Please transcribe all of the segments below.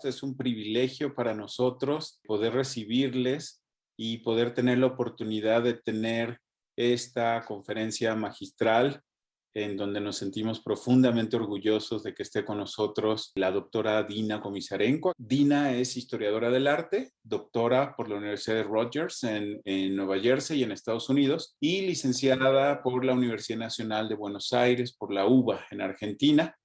Es un privilegio para nosotros poder recibirles y poder tener la oportunidad de tener esta conferencia magistral en donde nos sentimos profundamente orgullosos de que esté con nosotros la doctora Dina Komisarenko. Dina es historiadora del arte, doctora por la Universidad de Rutgers en Nueva Jersey, en Estados Unidos, y licenciada por la Universidad Nacional de Buenos Aires, por la UBA, en Argentina.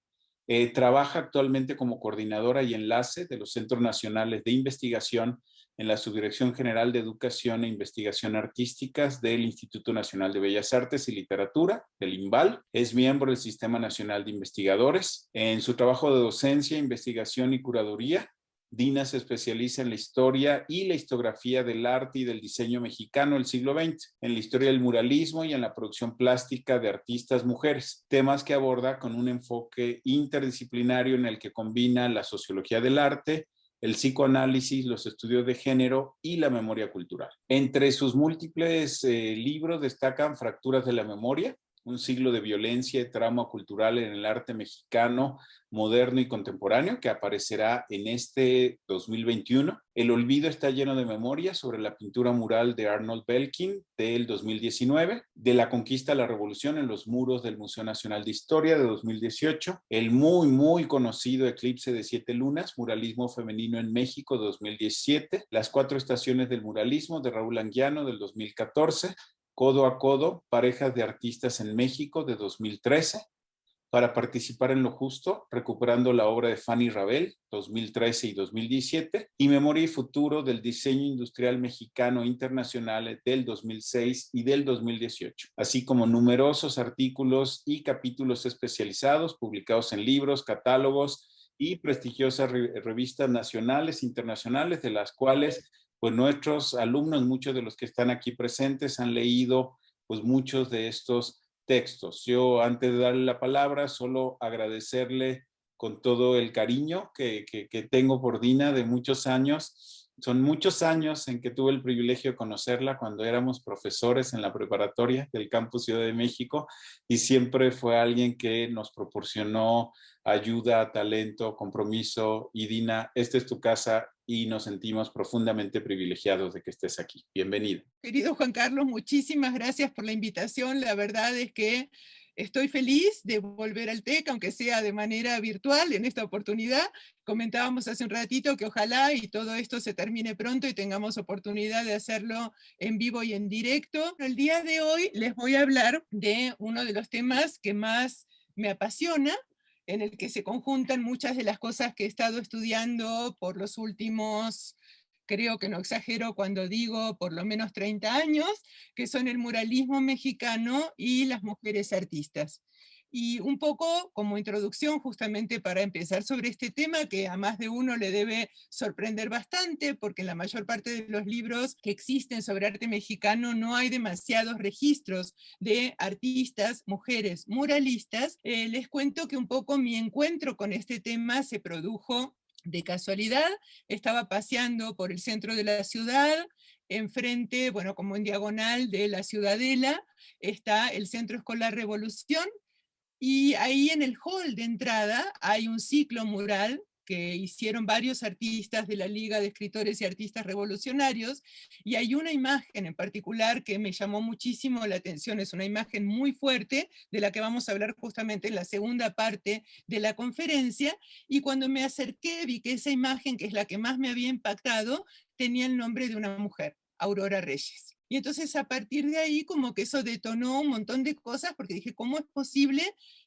Trabaja actualmente como coordinadora y enlace de los Centros Nacionales de Investigación en la Subdirección General de Educación e Investigación Artísticas del Instituto Nacional de Bellas Artes y Literatura, del INVAL. Es miembro del Sistema Nacional de Investigadores. En su trabajo de docencia, investigación y curaduría, Dina se especializa en la historia y la historiografía del arte y del diseño mexicano del siglo XX, en la historia del muralismo y en la producción plástica de artistas mujeres, temas que aborda con un enfoque interdisciplinario en el que combina la sociología del arte, el psicoanálisis, los estudios de género y la memoria cultural. Entre sus múltiples libros destacan Fracturas de la Memoria, un siglo de violencia y trauma cultural en el arte mexicano moderno y contemporáneo, que aparecerá en este 2021. El olvido está lleno de memorias, sobre la pintura mural de Arnold Belkin del 2019. De la conquista a la revolución en los muros del Museo Nacional de Historia de 2018. El muy conocido Eclipse de 7 lunas, muralismo femenino en México 2017. Las 4 estaciones del muralismo de Raúl Anguiano del 2014. Codo a Codo, parejas de artistas en México de 2013, Para participar en lo justo, recuperando la obra de Fanny Rabel, 2013 y 2017, y Memoria y futuro del diseño industrial mexicano internacional del 2006 y del 2018, así como numerosos artículos y capítulos especializados publicados en libros, catálogos y prestigiosas revistas nacionales e internacionales, de las cuales pues nuestros alumnos, muchos de los que están aquí presentes, han leído pues muchos de estos textos. Yo, antes de darle la palabra, solo agradecerle con todo el cariño que tengo por Dina de muchos años. Son muchos años en que tuve el privilegio de conocerla cuando éramos profesores en la preparatoria del Campus Ciudad de México, y siempre fue alguien que nos proporcionó ayuda, talento, compromiso. Y Dina, esta es tu casa y nos sentimos profundamente privilegiados de que estés aquí. Bienvenida. Querido Juan Carlos, muchísimas gracias por la invitación. La verdad es que estoy feliz de volver al TEC, aunque sea de manera virtual en esta oportunidad. Comentábamos hace un ratito que ojalá y todo esto se termine pronto y tengamos oportunidad de hacerlo en vivo y en directo. El día de hoy les voy a hablar de uno de los temas que más me apasiona, en el que se conjuntan muchas de las cosas que he estado estudiando por los últimos, creo que no exagero cuando digo por lo menos 30 años, que son el muralismo mexicano y las mujeres artistas. Y un poco como introducción, justamente para empezar sobre este tema, que a más de uno le debe sorprender bastante, porque en la mayor parte de los libros que existen sobre arte mexicano no hay demasiados registros de artistas, mujeres muralistas. Les cuento que un poco mi encuentro con este tema se produjo de casualidad. Estaba paseando por el centro de la ciudad, enfrente, bueno, como en diagonal de la Ciudadela, está el Centro Escolar Revolución, y ahí en el hall de entrada hay un ciclo mural que hicieron varios artistas de la Liga de Escritores y Artistas Revolucionarios, y hay una imagen en particular que me llamó muchísimo la atención. Es una imagen muy fuerte, de la que vamos a hablar justamente en la segunda parte de la conferencia, y cuando me acerqué vi que esa imagen, que es la que más me había impactado, tenía el nombre de una mujer, Aurora Reyes. Y entonces a partir de ahí como que eso detonó un montón de cosas, porque dije, ¿cómo es posible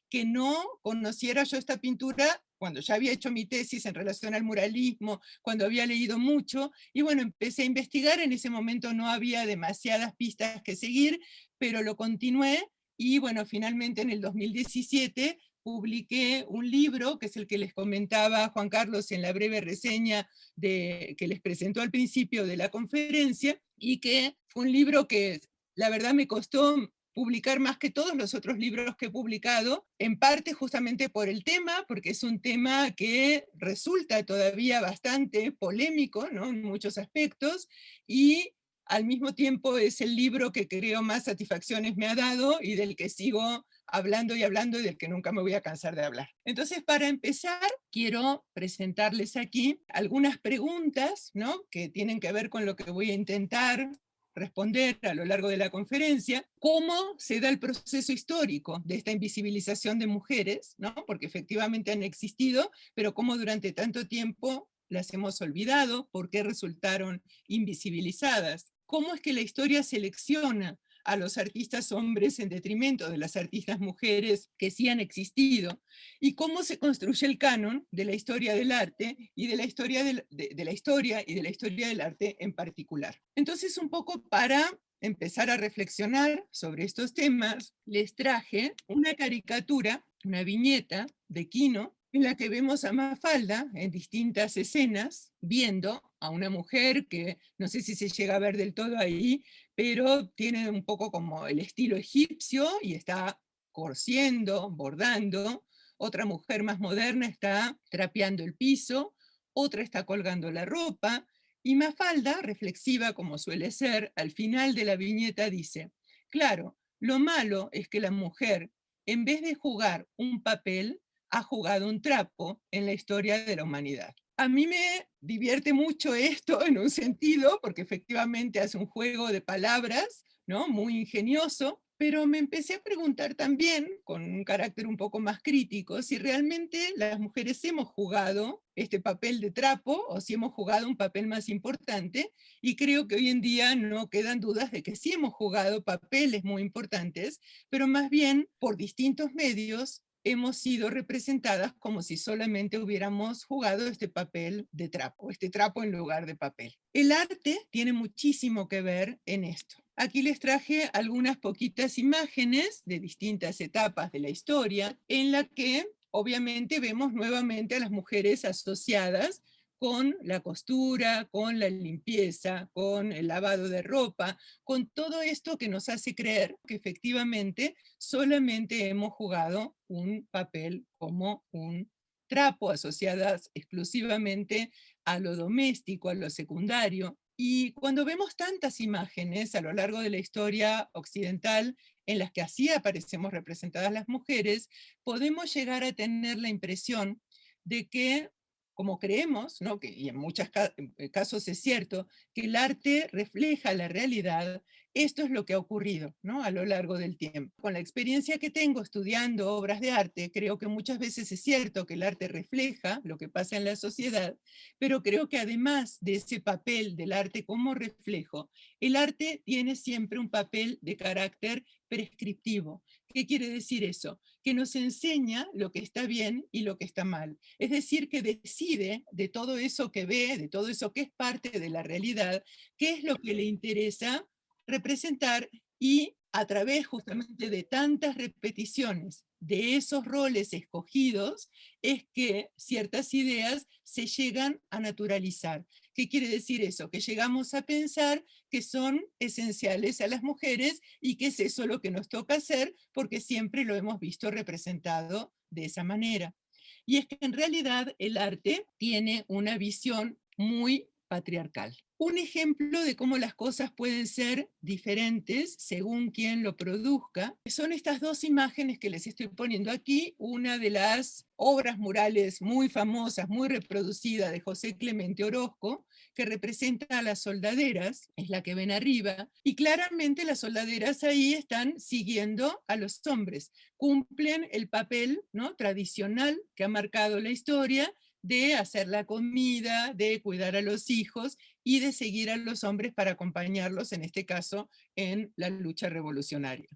que no conociera yo esta pintura cuando ya había hecho mi tesis en relación al muralismo, cuando había leído mucho? Y bueno, empecé a investigar. En ese momento no había demasiadas pistas que seguir, pero lo continué, y bueno, finalmente en el 2017 publiqué un libro, que es el que les comentaba Juan Carlos en la breve reseña que les presentó al principio de la conferencia, y que fue un libro que la verdad me costó publicar más que todos los otros libros que he publicado, en parte justamente por el tema, porque es un tema que resulta todavía bastante polémico, ¿no?, en muchos aspectos, y al mismo tiempo es el libro que creo más satisfacciones me ha dado y del que sigo hablando y hablando y del que nunca me voy a cansar de hablar. Entonces, para empezar, quiero presentarles aquí algunas preguntas, ¿no?, que tienen que ver con lo que voy a intentar responder a lo largo de la conferencia. ¿Cómo se da el proceso histórico de esta invisibilización de mujeres, ¿no?, porque efectivamente han existido, pero cómo durante tanto tiempo las hemos olvidado, por qué resultaron invisibilizadas? ¿Cómo es que la historia selecciona a los artistas hombres en detrimento de las artistas mujeres que sí han existido? ¿Y cómo se construye el canon de la historia del arte y de la historia de la historia y de la historia del arte en particular? Entonces, un poco para empezar a reflexionar sobre estos temas, les traje una caricatura, una viñeta de Quino, en la que vemos a Mafalda en distintas escenas viendo a una mujer que no sé si se llega a ver del todo ahí, pero tiene un poco como el estilo egipcio y está cosiendo, bordando. Otra mujer más moderna está trapeando el piso, otra está colgando la ropa, y Mafalda, reflexiva como suele ser, al final de la viñeta dice: claro, lo malo es que la mujer, en vez de jugar un papel, ha jugado un trapo en la historia de la humanidad. A mí me divierte mucho esto en un sentido, porque efectivamente hace un juego de palabras, ¿no?, muy ingenioso, pero me empecé a preguntar también, con un carácter un poco más crítico, si realmente las mujeres hemos jugado este papel de trapo o si hemos jugado un papel más importante, y creo que hoy en día no quedan dudas de que sí hemos jugado papeles muy importantes, pero más bien por distintos medios hemos sido representadas como si solamente hubiéramos jugado este papel de trapo, este trapo en lugar de papel. El arte tiene muchísimo que ver en esto. Aquí les traje algunas poquitas imágenes de distintas etapas de la historia en la que obviamente vemos nuevamente a las mujeres asociadas con la costura, con la limpieza, con el lavado de ropa, con todo esto que nos hace creer que efectivamente solamente hemos jugado un papel como un trapo, asociadas exclusivamente a lo doméstico, a lo secundario. Y cuando vemos tantas imágenes a lo largo de la historia occidental en las que así aparecemos representadas las mujeres, podemos llegar a tener la impresión de que, como creemos, ¿no?, que, y en muchos casos es cierto, que el arte refleja la realidad, esto es lo que ha ocurrido, ¿no?, a lo largo del tiempo. Con la experiencia que tengo estudiando obras de arte, creo que muchas veces es cierto que el arte refleja lo que pasa en la sociedad, pero creo que además de ese papel del arte como reflejo, el arte tiene siempre un papel de carácter prescriptivo. ¿Qué quiere decir eso? Que nos enseña lo que está bien y lo que está mal. Es decir, que decide de todo eso que ve, de todo eso que es parte de la realidad, qué es lo que le interesa representar, y a través justamente de tantas repeticiones de esos roles escogidos es que ciertas ideas se llegan a naturalizar. ¿Qué quiere decir eso? Que llegamos a pensar que son esenciales a las mujeres y que es eso lo que nos toca hacer porque siempre lo hemos visto representado de esa manera. Y es que en realidad el arte tiene una visión muy patriarcal. Un ejemplo de cómo las cosas pueden ser diferentes según quien lo produzca son estas dos imágenes que les estoy poniendo aquí, una de las obras murales muy famosas, muy reproducidas de José Clemente Orozco, que representa a las soldaderas, es la que ven arriba, y claramente las soldaderas ahí están siguiendo a los hombres, cumplen el papel, ¿no?, tradicional que ha marcado la historia de hacer la comida, de cuidar a los hijos y de seguir a los hombres para acompañarlos, en este caso, en la lucha revolucionaria.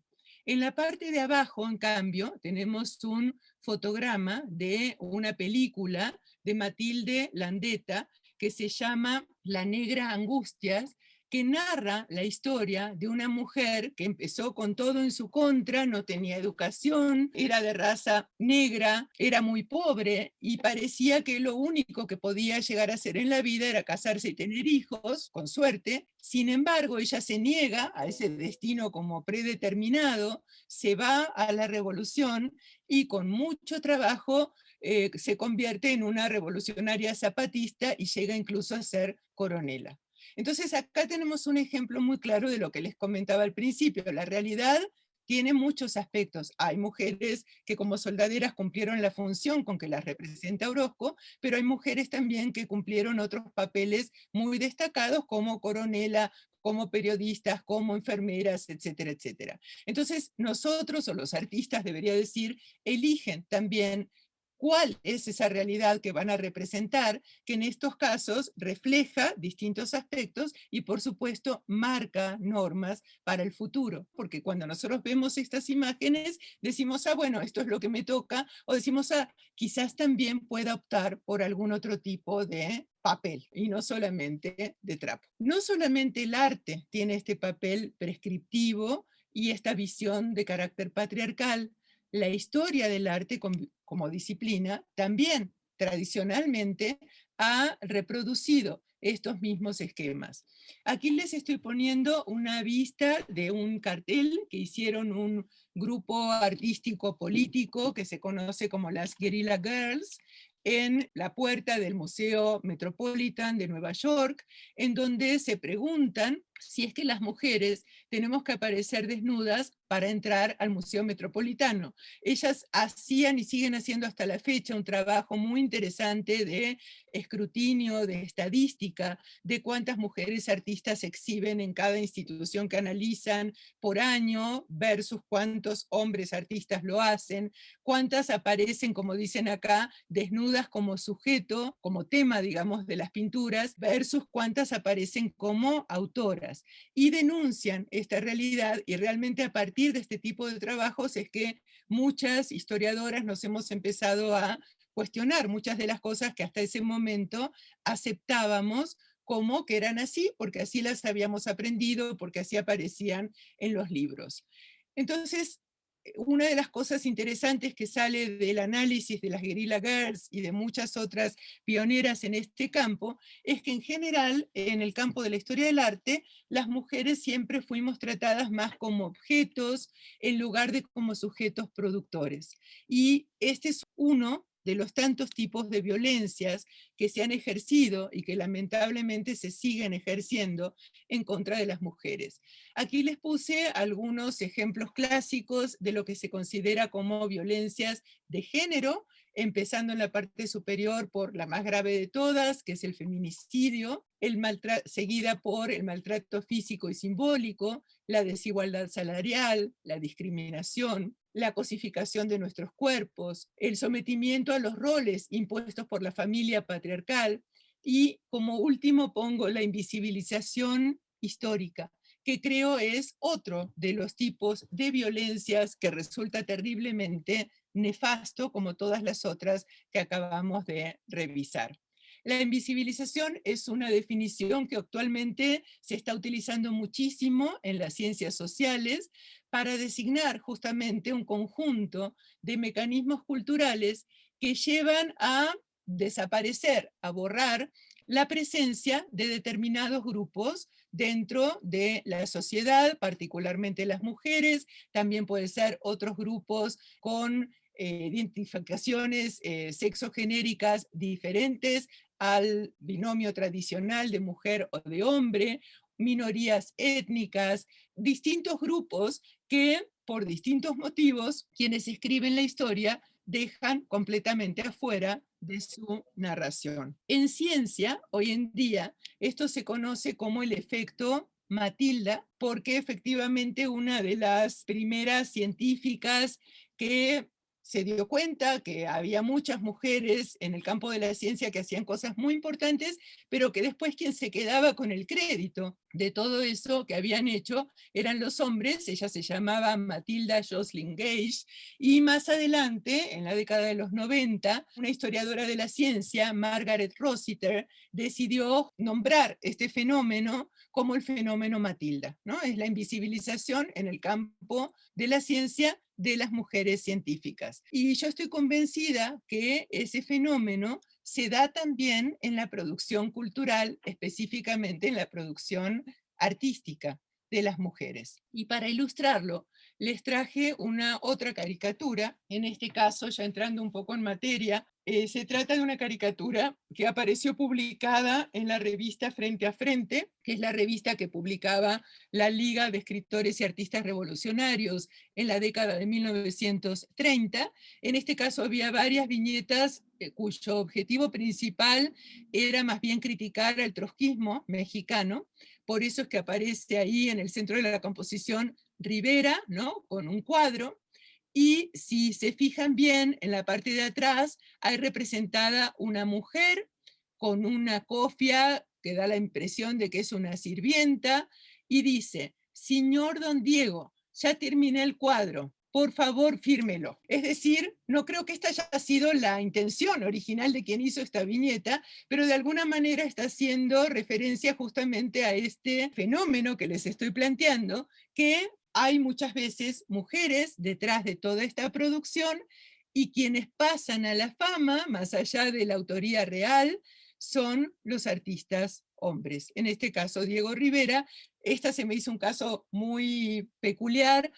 En la parte de abajo, en cambio, tenemos un fotograma de una película de Matilde Landeta que se llama La Negra Angustias, que narra la historia de una mujer que empezó con todo en su contra, no tenía educación, era de raza negra, era muy pobre y parecía que lo único que podía llegar a hacer en la vida era casarse y tener hijos, con suerte. Sin embargo, ella se niega a ese destino como predeterminado, se va a la revolución y con mucho trabajo se convierte en una revolucionaria zapatista y llega incluso a ser coronela. Entonces acá tenemos un ejemplo muy claro de lo que les comentaba al principio. La realidad tiene muchos aspectos. Hay mujeres que como soldaderas cumplieron la función con que las representa Orozco, pero hay mujeres también que cumplieron otros papeles muy destacados como coronela, como periodistas, como enfermeras, etcétera, etcétera. Entonces, nosotros, o los artistas, debería decir, eligen también cuál es esa realidad que van a representar, que en estos casos refleja distintos aspectos y, por supuesto, marca normas para el futuro, porque cuando nosotros vemos estas imágenes, decimos, ah, bueno, esto es lo que me toca, o decimos, ah, quizás también pueda optar por algún otro tipo de papel y no solamente de trapo. No solamente el arte tiene este papel prescriptivo y esta visión de carácter patriarcal, la historia del arte como disciplina también tradicionalmente ha reproducido estos mismos esquemas. Aquí les estoy poniendo una vista de un cartel que hicieron un grupo artístico político que se conoce como las Guerrilla Girls en la puerta del Museo Metropolitan de Nueva York, en donde se preguntan si es que las mujeres tenemos que aparecer desnudas para entrar al Museo Metropolitano. Ellas hacían y siguen haciendo hasta la fecha un trabajo muy interesante de escrutinio, de estadística, de cuántas mujeres artistas exhiben en cada institución que analizan por año versus cuántos hombres artistas lo hacen, cuántas aparecen, como dicen acá, desnudas como sujeto, como tema, digamos, de las pinturas, versus cuántas aparecen como autoras. Y denuncian esta realidad y realmente a partir de este tipo de trabajos es que muchas historiadoras nos hemos empezado a cuestionar muchas de las cosas que hasta ese momento aceptábamos como que eran así, porque así las habíamos aprendido, porque así aparecían en los libros. Entonces, una de las cosas interesantes que sale del análisis de las Guerrilla Girls y de muchas otras pioneras en este campo es que en general, en el campo de la historia del arte, las mujeres siempre fuimos tratadas más como objetos en lugar de como sujetos productores. Y este es uno de los tantos tipos de violencias que se han ejercido y que lamentablemente se siguen ejerciendo en contra de las mujeres. Aquí les puse algunos ejemplos clásicos de lo que se considera como violencias de género, empezando en la parte superior por la más grave de todas, que es el feminicidio, seguida por el maltrato físico y simbólico, la desigualdad salarial, la discriminación, la cosificación de nuestros cuerpos, el sometimiento a los roles impuestos por la familia patriarcal y, como último, pongo la invisibilización histórica, que creo es otro de los tipos de violencias que resulta terriblemente nefasto, como todas las otras que acabamos de revisar. La invisibilización es una definición que actualmente se está utilizando muchísimo en las ciencias sociales para designar justamente un conjunto de mecanismos culturales que llevan a desaparecer, a borrar la presencia de determinados grupos dentro de la sociedad, particularmente las mujeres, también puede ser otros grupos con identificaciones sexogenéricas diferentes al binomio tradicional de mujer o de hombre, minorías étnicas, distintos grupos que por distintos motivos quienes escriben la historia dejan completamente afuera de su narración. En ciencia, hoy en día, esto se conoce como el efecto Matilda, porque efectivamente una de las primeras científicas que se dio cuenta que había muchas mujeres en el campo de la ciencia que hacían cosas muy importantes, pero que después quien se quedaba con el crédito de todo eso que habían hecho eran los hombres. Ella se llamaba Matilda Jocelyn Gage, y más adelante, en la década de los 90, una historiadora de la ciencia, Margaret Rossiter, decidió nombrar este fenómeno como el fenómeno Matilda, ¿no? Es la invisibilización en el campo de la ciencia de las mujeres científicas. Y yo estoy convencida que ese fenómeno se da también en la producción cultural, específicamente en la producción artística de las mujeres. Y para ilustrarlo, les traje una otra caricatura, en este caso, ya entrando un poco en materia, Se trata de una caricatura que apareció publicada en la revista Frente a Frente, que es la revista que publicaba la Liga de Escritores y Artistas Revolucionarios en la década de 1930. En este caso había varias viñetas cuyo objetivo principal era más bien criticar el trotskismo mexicano. Por eso es que aparece ahí en el centro de la composición Rivera, ¿no?, con un cuadro. Y si se fijan bien, en la parte de atrás hay representada una mujer con una cofia que da la impresión de que es una sirvienta y dice: señor don Diego, ya terminé el cuadro, por favor fírmelo. Es decir, no creo que esta haya sido la intención original de quien hizo esta viñeta, pero de alguna manera está haciendo referencia justamente a este fenómeno que les estoy planteando, que hay muchas veces mujeres detrás de toda esta producción y quienes pasan a la fama, más allá de la autoría real, son los artistas hombres. En este caso, Diego Rivera, esta se me hizo un caso muy peculiar,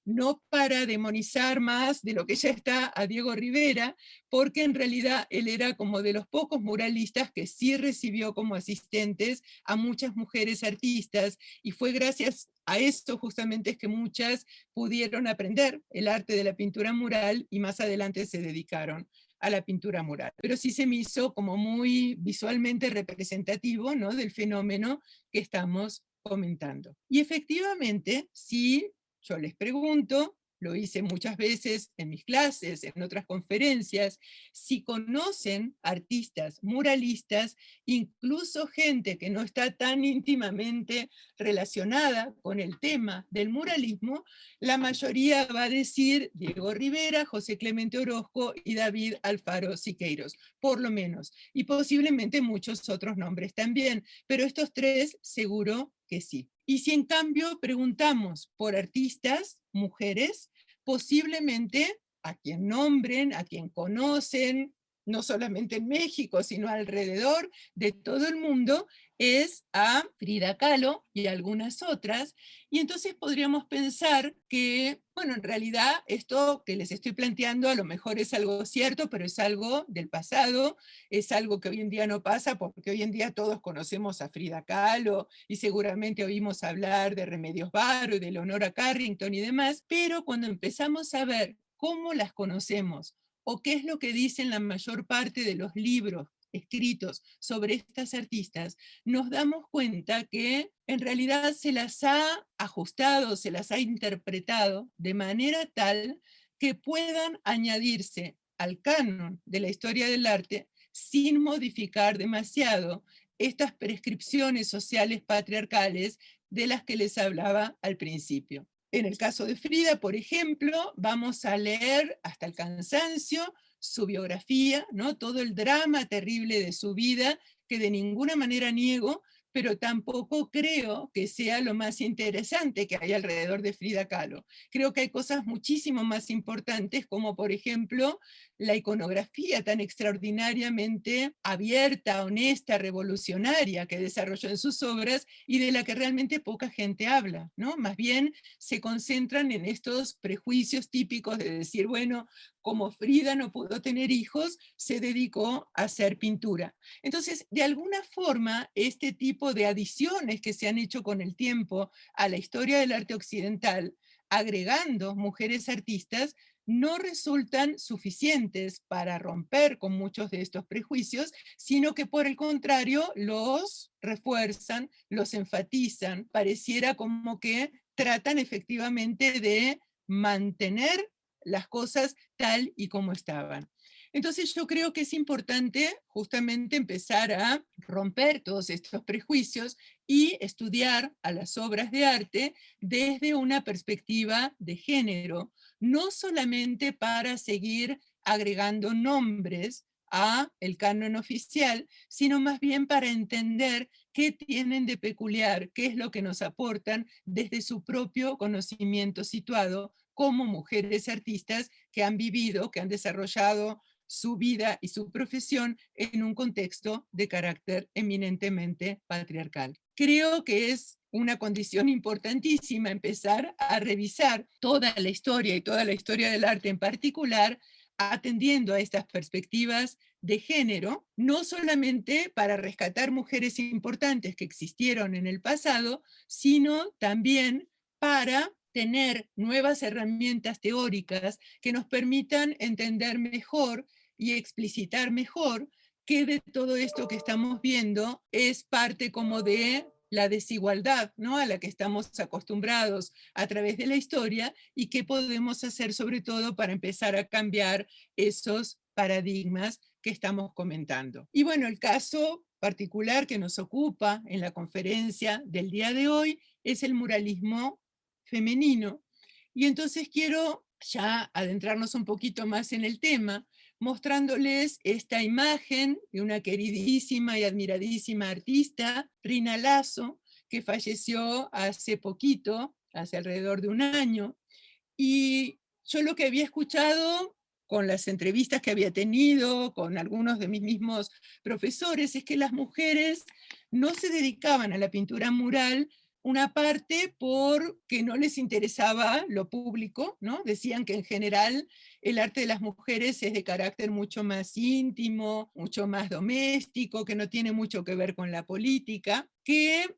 no para demonizar más de lo que ya está a Diego Rivera, porque en realidad él era como de los pocos muralistas que sí recibió como asistentes a muchas mujeres artistas, y fue gracias a esto justamente es que muchas pudieron aprender el arte de la pintura mural y más adelante se dedicaron a la pintura mural. Pero sí se me hizo como muy visualmente representativo, ¿no?, del fenómeno que estamos comentando. Y efectivamente, sí, yo les pregunto, lo hice muchas veces en mis clases, en otras conferencias, si conocen artistas muralistas, incluso gente que no está tan íntimamente relacionada con el tema del muralismo, la mayoría va a decir Diego Rivera, José Clemente Orozco y David Alfaro Siqueiros, por lo menos, y posiblemente muchos otros nombres también, pero estos tres seguro que sí. Y si en cambio preguntamos por artistas, mujeres, posiblemente a quien nombren, a quien conocen, no solamente en México, sino alrededor de todo el mundo, es a Frida Kahlo y algunas otras. Y entonces podríamos pensar que, bueno, en realidad esto que les estoy planteando a lo mejor es algo cierto, pero es algo del pasado, es algo que hoy en día no pasa, porque hoy en día todos conocemos a Frida Kahlo y seguramente oímos hablar de Remedios Varo y de Leonora Carrington y demás, pero cuando empezamos a ver cómo las conocemos o qué es lo que dicen la mayor parte de los libros escritos sobre estas artistas, nos damos cuenta que en realidad se las ha ajustado, se las ha interpretado de manera tal que puedan añadirse al canon de la historia del arte sin modificar demasiado estas prescripciones sociales patriarcales de las que les hablaba al principio. En el caso de Frida, por ejemplo, vamos a leer hasta el cansancio su biografía, ¿no?, todo el drama terrible de su vida, que de ninguna manera niego, pero tampoco creo que sea lo más interesante que hay alrededor de Frida Kahlo. Creo que hay cosas muchísimo más importantes, como por ejemplo la iconografía tan extraordinariamente abierta, honesta, revolucionaria que desarrolló en sus obras y de la que realmente poca gente habla, ¿no? Más bien se concentran en estos prejuicios típicos de decir, bueno, como Frida no pudo tener hijos, se dedicó a hacer pintura. Entonces, de alguna forma, este tipo de adiciones que se han hecho con el tiempo a la historia del arte occidental, agregando mujeres artistas, no resultan suficientes para romper con muchos de estos prejuicios, sino que por el contrario los refuerzan, los enfatizan, pareciera como que tratan efectivamente de mantener las cosas tal y como estaban. Entonces yo creo que es importante justamente empezar a romper todos estos prejuicios y estudiar a las obras de arte desde una perspectiva de género, no solamente para seguir agregando nombres a el canon oficial, sino más bien para entender qué tienen de peculiar, qué es lo que nos aportan desde su propio conocimiento situado como mujeres artistas que han vivido, que han desarrollado su vida y su profesión en un contexto de carácter eminentemente patriarcal. Creo que es una condición importantísima empezar a revisar toda la historia y toda la historia del arte en particular atendiendo a estas perspectivas de género, no solamente para rescatar mujeres importantes que existieron en el pasado, sino también para tener nuevas herramientas teóricas que nos permitan entender mejor y explicitar mejor que de todo esto que estamos viendo es parte como de la desigualdad, ¿no?, a la que estamos acostumbrados a través de la historia, y qué podemos hacer sobre todo para empezar a cambiar esos paradigmas que estamos comentando. Y bueno, el caso particular que nos ocupa en la conferencia del día de hoy es el muralismo femenino. Y entonces quiero ya adentrarnos un poquito más en el tema, mostrándoles esta imagen de una queridísima y admiradísima artista, Rina Lazo, que falleció hace poquito, hace alrededor de un año. Y yo lo que había escuchado con las entrevistas que había tenido con algunos de mis mismos profesores es que las mujeres no se dedicaban a la pintura mural, una parte porque no les interesaba lo público, ¿no? Decían que en general el arte de las mujeres es de carácter mucho más íntimo, mucho más doméstico, que no tiene mucho que ver con la política, que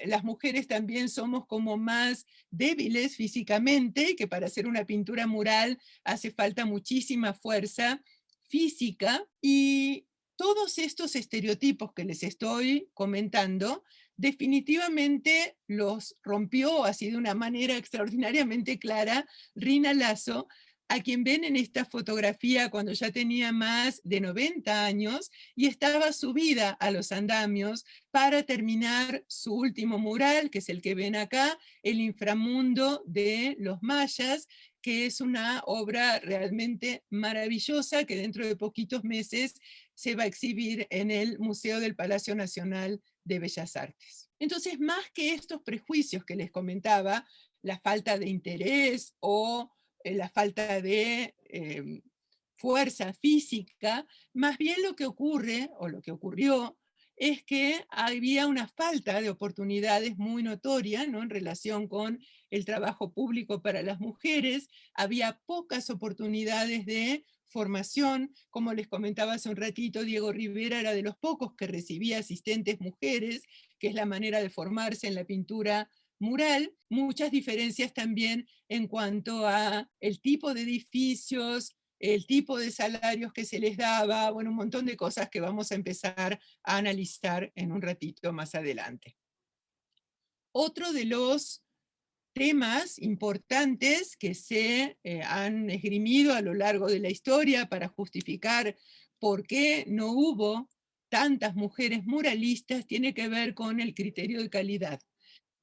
las mujeres también somos como más débiles físicamente, que para hacer una pintura mural hace falta muchísima fuerza física, y todos estos estereotipos que les estoy comentando definitivamente los rompió así de una manera extraordinariamente clara Rina Lazo, a quien ven en esta fotografía cuando ya tenía más de 90 años y estaba subida a los andamios para terminar su último mural, que es el que ven acá, El inframundo de los mayas, que es una obra realmente maravillosa que dentro de poquitos meses se va a exhibir en el Museo del Palacio Nacional de Bellas Artes. Entonces, más que estos prejuicios que les comentaba, la falta de interés o la falta de fuerza física, más bien lo que ocurre o lo que ocurrió es que había una falta de oportunidades muy notoria, ¿no?, en relación con el trabajo público para las mujeres, había pocas oportunidades de formación, como les comentaba hace un ratito, Diego Rivera era de los pocos que recibía asistentes mujeres, que es la manera de formarse en la pintura mural, muchas diferencias también en cuanto a el tipo de edificios, el tipo de salarios que se les daba, bueno, un montón de cosas que vamos a empezar a analizar en un ratito más adelante. Otro de los temas importantes que se han esgrimido a lo largo de la historia para justificar por qué no hubo tantas mujeres muralistas tiene que ver con el criterio de calidad.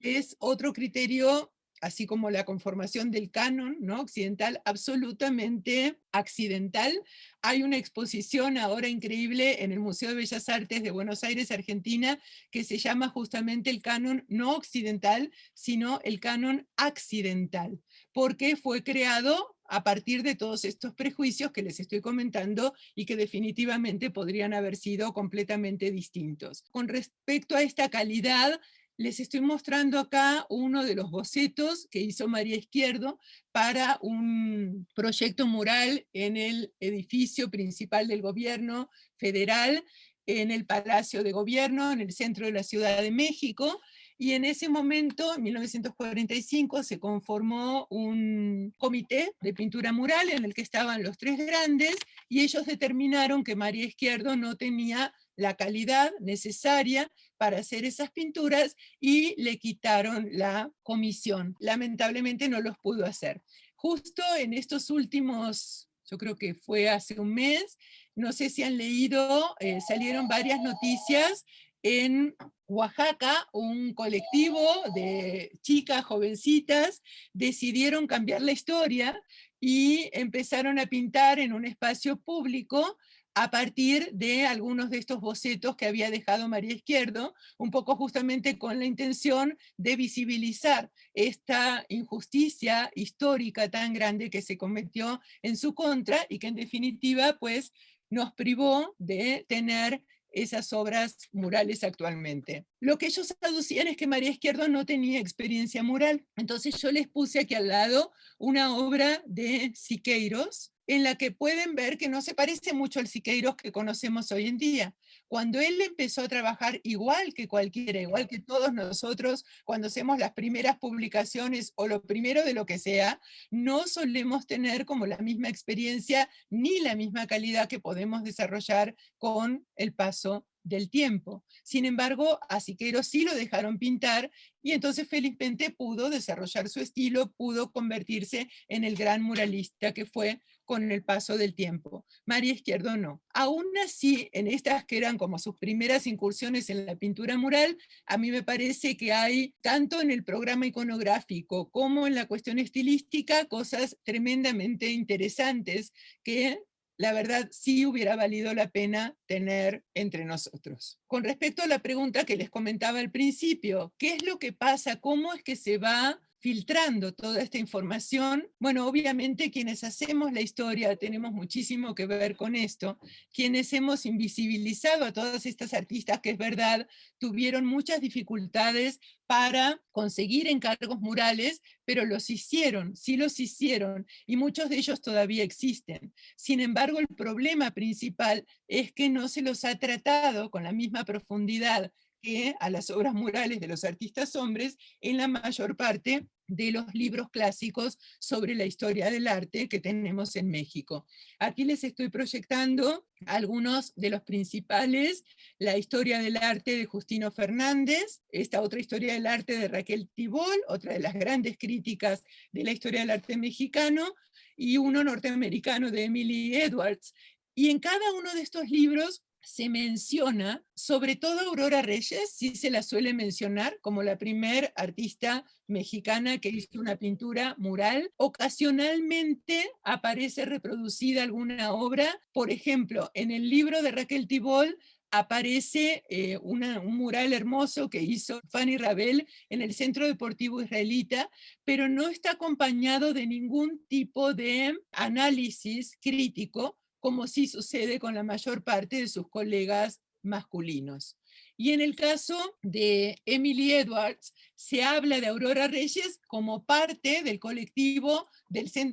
Es otro criterio, así como la conformación del canon, ¿no?, occidental, absolutamente accidental. Hay una exposición ahora increíble en el Museo de Bellas Artes de Buenos Aires, Argentina, que se llama justamente el canon no occidental, sino el canon accidental, porque fue creado a partir de todos estos prejuicios que les estoy comentando y que definitivamente podrían haber sido completamente distintos. Con respecto a esta calidad, les estoy mostrando acá uno de los bocetos que hizo María Izquierdo para un proyecto mural en el edificio principal del gobierno federal, en el Palacio de Gobierno, en el centro de la Ciudad de México. Y en ese momento, en 1945, se conformó un comité de pintura mural en el que estaban los tres grandes, y ellos determinaron que María Izquierdo no tenía la calidad necesaria para hacer esas pinturas y le quitaron la comisión. Lamentablemente no los pudo hacer. Justo en estos últimos, yo creo que fue hace un mes, no sé si han leído, salieron varias noticias en Oaxaca, un colectivo de chicas jovencitas decidieron cambiar la historia y empezaron a pintar en un espacio público a partir de algunos de estos bocetos que había dejado María Izquierdo, un poco justamente con la intención de visibilizar esta injusticia histórica tan grande que se cometió en su contra y que en definitiva pues nos privó de tener esas obras murales actualmente. Lo que ellos aducían es que María Izquierdo no tenía experiencia mural. Entonces yo les puse aquí al lado una obra de Siqueiros, en la que pueden ver que no se parece mucho al Siqueiros que conocemos hoy en día. Cuando él empezó a trabajar igual que cualquiera, igual que todos nosotros, cuando hacemos las primeras publicaciones o lo primero de lo que sea, no solemos tener como la misma experiencia ni la misma calidad que podemos desarrollar con el paso del tiempo. Sin embargo, a Siqueiros sí lo dejaron pintar y entonces felizmente pudo desarrollar su estilo, pudo convertirse en el gran muralista que fue con el paso del tiempo. María Izquierdo no. Aún así, en estas que eran como sus primeras incursiones en la pintura mural, a mí me parece que hay, tanto en el programa iconográfico como en la cuestión estilística, cosas tremendamente interesantes que la verdad sí hubiera valido la pena tener entre nosotros. Con respecto a la pregunta que les comentaba al principio, ¿qué es lo que pasa? ¿Cómo es que se va filtrando toda esta información? Bueno, obviamente quienes hacemos la historia tenemos muchísimo que ver con esto. Quienes hemos invisibilizado a todas estas artistas, que es verdad, tuvieron muchas dificultades para conseguir encargos murales, pero los hicieron, sí los hicieron, y muchos de ellos todavía existen. Sin embargo, el problema principal es que no se los ha tratado con la misma profundidad que a las obras murales de los artistas hombres en la mayor parte de los libros clásicos sobre la historia del arte que tenemos en México. Aquí les estoy proyectando algunos de los principales: la historia del arte de Justino Fernández, esta otra historia del arte de Raquel Tibol, otra de las grandes críticas de la historia del arte mexicano, y uno norteamericano de Emily Edwards. Y en cada uno de estos libros se menciona, sobre todo Aurora Reyes, sí se la suele mencionar como la primer artista mexicana que hizo una pintura mural. Ocasionalmente aparece reproducida alguna obra, por ejemplo, en el libro de Raquel Tibol aparece un mural hermoso que hizo Fanny Rabel en el Centro Deportivo Israelita, pero no está acompañado de ningún tipo de análisis crítico, como sí sucede con la mayor parte de sus colegas masculinos. Y en el caso de Emily Edwards, se habla de Aurora Reyes como parte del colectivo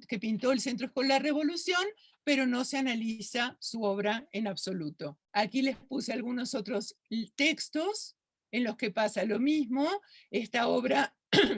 que pintó el Centro Escolar Revolución, pero no se analiza su obra en absoluto. Aquí les puse algunos otros textos en los que pasa lo mismo. Esta obra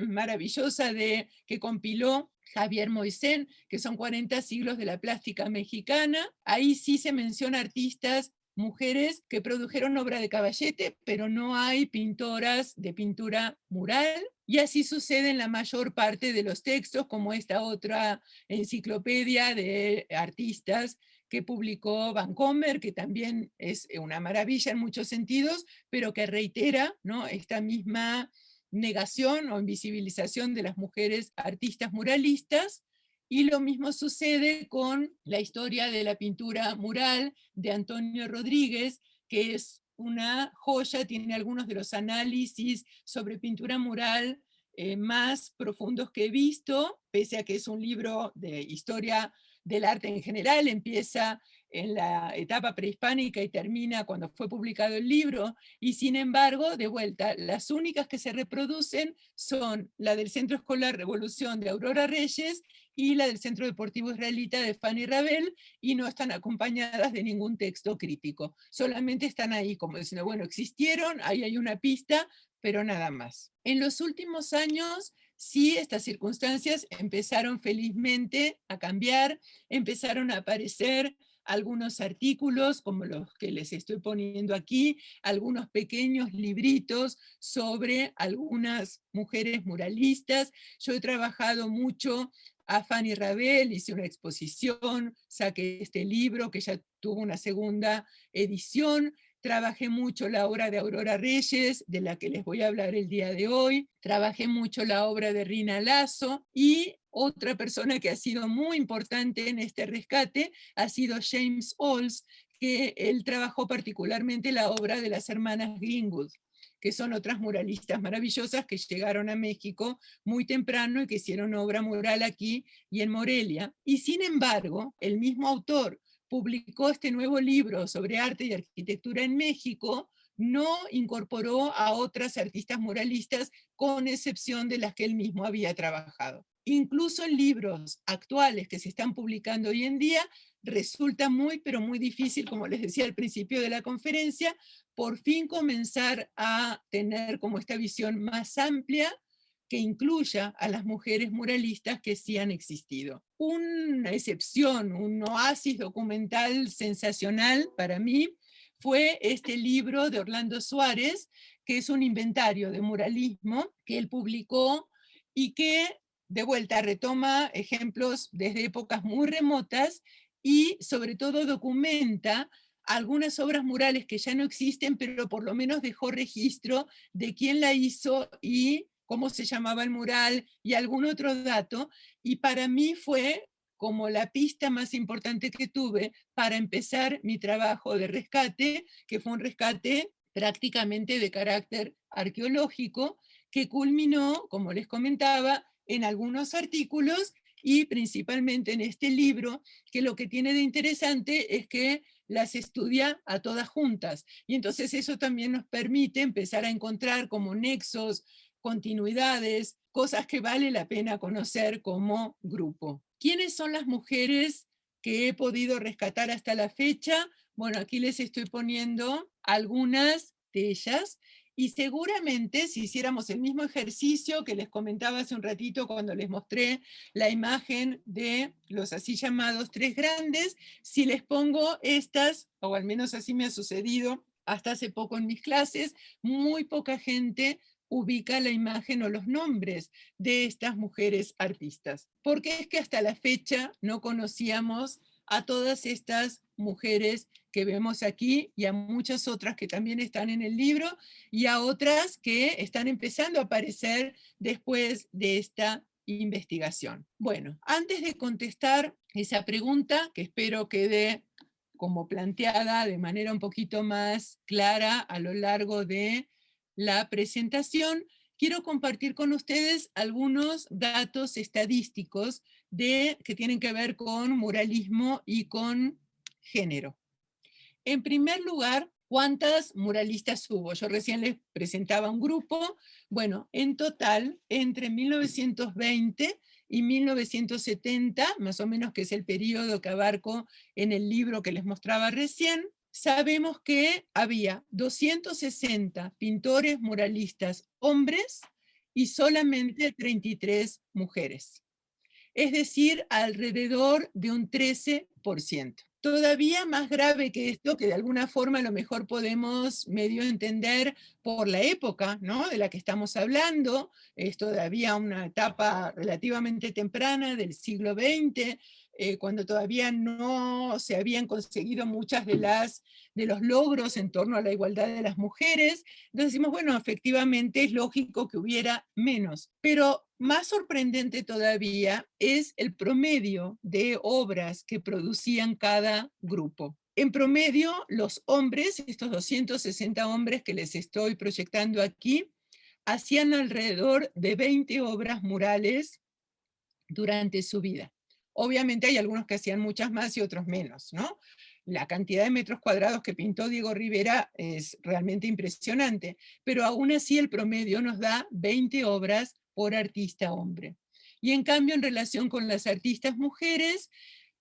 maravillosa que compiló Javier Moisén, que son 40 siglos de la plástica mexicana. Ahí sí se menciona artistas, mujeres que produjeron obra de caballete, pero no hay pintoras de pintura mural. Y así sucede en la mayor parte de los textos, como esta otra enciclopedia de artistas que publicó Vancomer, que también es una maravilla en muchos sentidos, pero que reitera, ¿no?, esta misma negación o invisibilización de las mujeres artistas muralistas. Y lo mismo sucede con la historia de la pintura mural de Antonio Rodríguez, que es una joya, tiene algunos de los análisis sobre pintura mural más profundos que he visto, pese a que es un libro de historia del arte en general, empieza en la etapa prehispánica y termina cuando fue publicado el libro, y sin embargo, de vuelta, las únicas que se reproducen son la del Centro Escolar Revolución de Aurora Reyes y la del Centro Deportivo Israelita de Fanny Rabel, y no están acompañadas de ningún texto crítico. Solamente están ahí como diciendo, bueno, existieron, ahí hay una pista, pero nada más. En los últimos años, sí, estas circunstancias empezaron felizmente a cambiar, empezaron a aparecer algunos artículos como los que les estoy poniendo aquí, algunos pequeños libritos sobre algunas mujeres muralistas. Yo he trabajado mucho a Fanny Rabel, hice una exposición, saqué este libro que ya tuvo una segunda edición. Trabajé mucho la obra de Aurora Reyes, de la que les voy a hablar el día de hoy. Trabajé mucho la obra de Rina Lazo, y otra persona que ha sido muy importante en este rescate ha sido James Olds, que él trabajó particularmente la obra de las hermanas Greenwood, que son otras muralistas maravillosas que llegaron a México muy temprano y que hicieron obra mural aquí y en Morelia. Y sin embargo, el mismo autor publicó este nuevo libro sobre arte y arquitectura en México, no incorporó a otras artistas muralistas, con excepción de las que él mismo había trabajado. incluso en libros actuales que se están publicando hoy en día, resulta muy, pero muy difícil, como les decía al principio de la conferencia, por fin comenzar a tener como esta visión más amplia que incluya a las mujeres muralistas que sí han existido. Una excepción, un oasis documental sensacional para mí fue este libro de Orlando Suárez, que es un inventario de muralismo que él publicó y que de vuelta retoma ejemplos desde épocas muy remotas y sobre todo documenta algunas obras murales que ya no existen, pero por lo menos dejó registro de quién la hizo y cómo se llamaba el mural y algún otro dato. Y para mí fue como la pista más importante que tuve para empezar mi trabajo de rescate, que fue un rescate prácticamente de carácter arqueológico, que culminó, como les comentaba, en algunos artículos y principalmente en este libro, que lo que tiene de interesante es que las estudia a todas juntas. Y entonces eso también nos permite empezar a encontrar como nexos, continuidades, cosas que vale la pena conocer como grupo. ¿Quiénes son las mujeres que he podido rescatar hasta la fecha? Bueno, aquí les estoy poniendo algunas de ellas y seguramente si hiciéramos el mismo ejercicio que les comentaba hace un ratito cuando les mostré la imagen de los así llamados tres grandes, si les pongo estas, o al menos así me ha sucedido hasta hace poco en mis clases, muy poca gente ubica la imagen o los nombres de estas mujeres artistas. Porque es que hasta la fecha no conocíamos a todas estas mujeres que vemos aquí y a muchas otras que también están en el libro y a otras que están empezando a aparecer después de esta investigación. Bueno, antes de contestar esa pregunta, que espero quede como planteada de manera un poquito más clara a lo largo de la presentación, quiero compartir con ustedes algunos datos estadísticos que tienen que ver con muralismo y con género. En primer lugar, ¿cuántas muralistas hubo? Yo recién les presentaba un grupo. Bueno, en total, entre 1920 y 1970, más o menos que es el periodo que abarco en el libro que les mostraba recién, sabemos que había 260 pintores muralistas hombres y solamente 33 mujeres. Es decir, alrededor de un 13%. Todavía más grave que esto, que de alguna forma a lo mejor podemos medio entender por la época, ¿no?, de la que estamos hablando, es todavía una etapa relativamente temprana del siglo XX, cuando todavía no se habían conseguido muchas de los logros en torno a la igualdad de las mujeres. Entonces decimos, bueno, efectivamente es lógico que hubiera menos, pero más sorprendente todavía es el promedio de obras que producían cada grupo. En promedio, los hombres, estos 260 hombres que les estoy proyectando aquí, hacían alrededor de 20 obras murales durante su vida. Obviamente hay algunos que hacían muchas más y otros menos, ¿no? La cantidad de metros cuadrados que pintó Diego Rivera es realmente impresionante, pero aún así el promedio nos da 20 obras por artista hombre. Y en cambio, en relación con las artistas mujeres,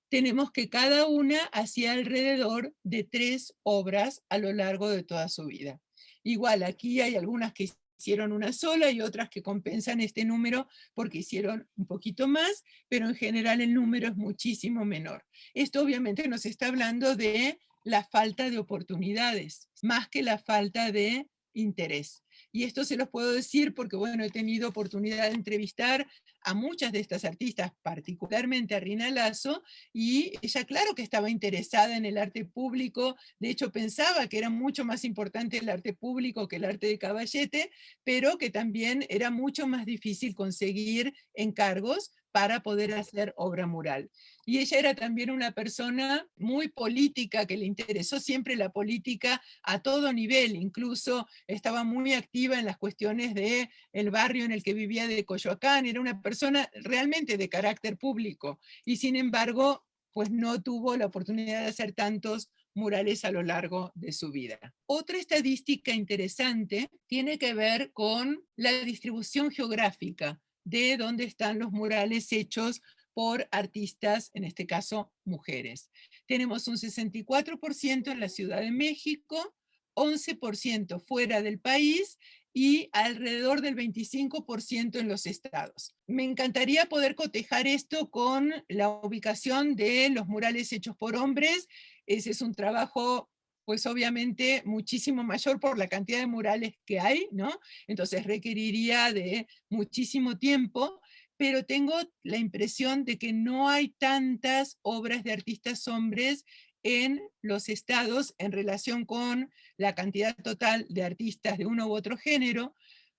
tenemos que cada una hacía alrededor de 3 obras a lo largo de toda su vida. Igual, aquí hay algunas que hicieron una sola y otras que compensan este número porque hicieron un poquito más, pero en general el número es muchísimo menor. Esto obviamente nos está hablando de la falta de oportunidades, más que la falta de interés. Y esto se los puedo decir porque, bueno, he tenido oportunidad de entrevistar a muchas de estas artistas, particularmente a Rina Lazo, y ella claro que estaba interesada en el arte público, de hecho pensaba que era mucho más importante el arte público que el arte de Caballete, pero que también era mucho más difícil conseguir encargos para poder hacer obra mural. Y ella era también una persona muy política, que le interesó siempre la política a todo nivel, incluso estaba muy activa en las cuestiones del barrio en el que vivía de Coyoacán, era una persona realmente de carácter público, y sin embargo, pues no tuvo la oportunidad de hacer tantos murales a lo largo de su vida. Otra estadística interesante tiene que ver con la distribución geográfica de dónde están los murales hechos por artistas, en este caso mujeres. Tenemos un 64% en la Ciudad de México, 11% fuera del país y alrededor del 25% en los estados. Me encantaría poder cotejar esto con la ubicación de los murales hechos por hombres. Ese es un trabajo pues obviamente muchísimo mayor por la cantidad de murales que hay, ¿no? Entonces requeriría de muchísimo tiempo, pero tengo la impresión de que no hay tantas obras de artistas hombres en los estados en relación con la cantidad total de artistas de uno u otro género,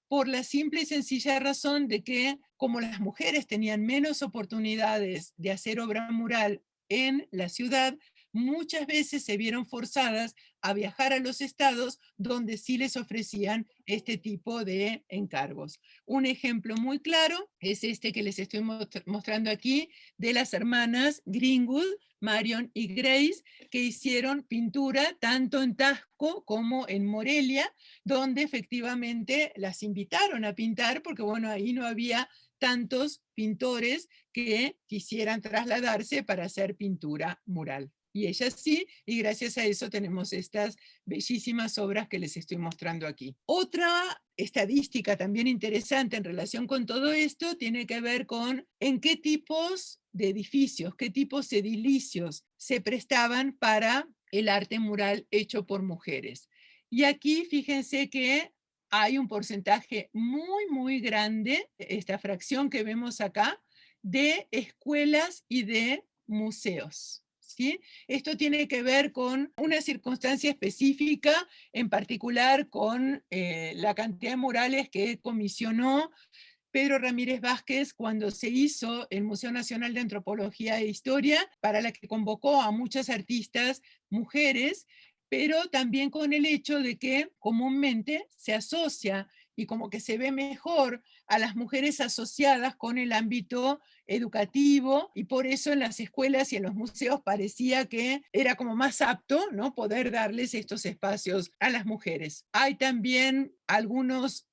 por la simple y sencilla razón de que como las mujeres tenían menos oportunidades de hacer obra mural en la ciudad, muchas veces se vieron forzadas a viajar a los estados donde sí les ofrecían este tipo de encargos. Un ejemplo muy claro es este que les estoy mostrando aquí de las hermanas Greenwood, Marion y Grace, que hicieron pintura tanto en Taxco como en Morelia, donde efectivamente las invitaron a pintar, porque bueno, ahí no había tantos pintores que quisieran trasladarse para hacer pintura mural. Y ellas sí, y gracias a eso tenemos estas bellísimas obras que les estoy mostrando aquí. Otra estadística también interesante en relación con todo esto tiene que ver con en qué tipos de edificios, qué tipos de edilicios se prestaban para el arte mural hecho por mujeres. Y aquí fíjense que hay un porcentaje muy, muy grande, esta fracción que vemos acá, de escuelas y de museos. ¿Sí? Esto tiene que ver con una circunstancia específica, en particular con la cantidad de murales que comisionó Pedro Ramírez Vázquez cuando se hizo el Museo Nacional de Antropología e Historia, para la que convocó a muchas artistas mujeres, pero también con el hecho de que comúnmente se asocia y como que se ve mejor a las mujeres asociadas con el ámbito educativo y por eso en las escuelas y en los museos parecía que era como más apto, ¿no?, poder darles estos espacios a las mujeres. Hay también algunas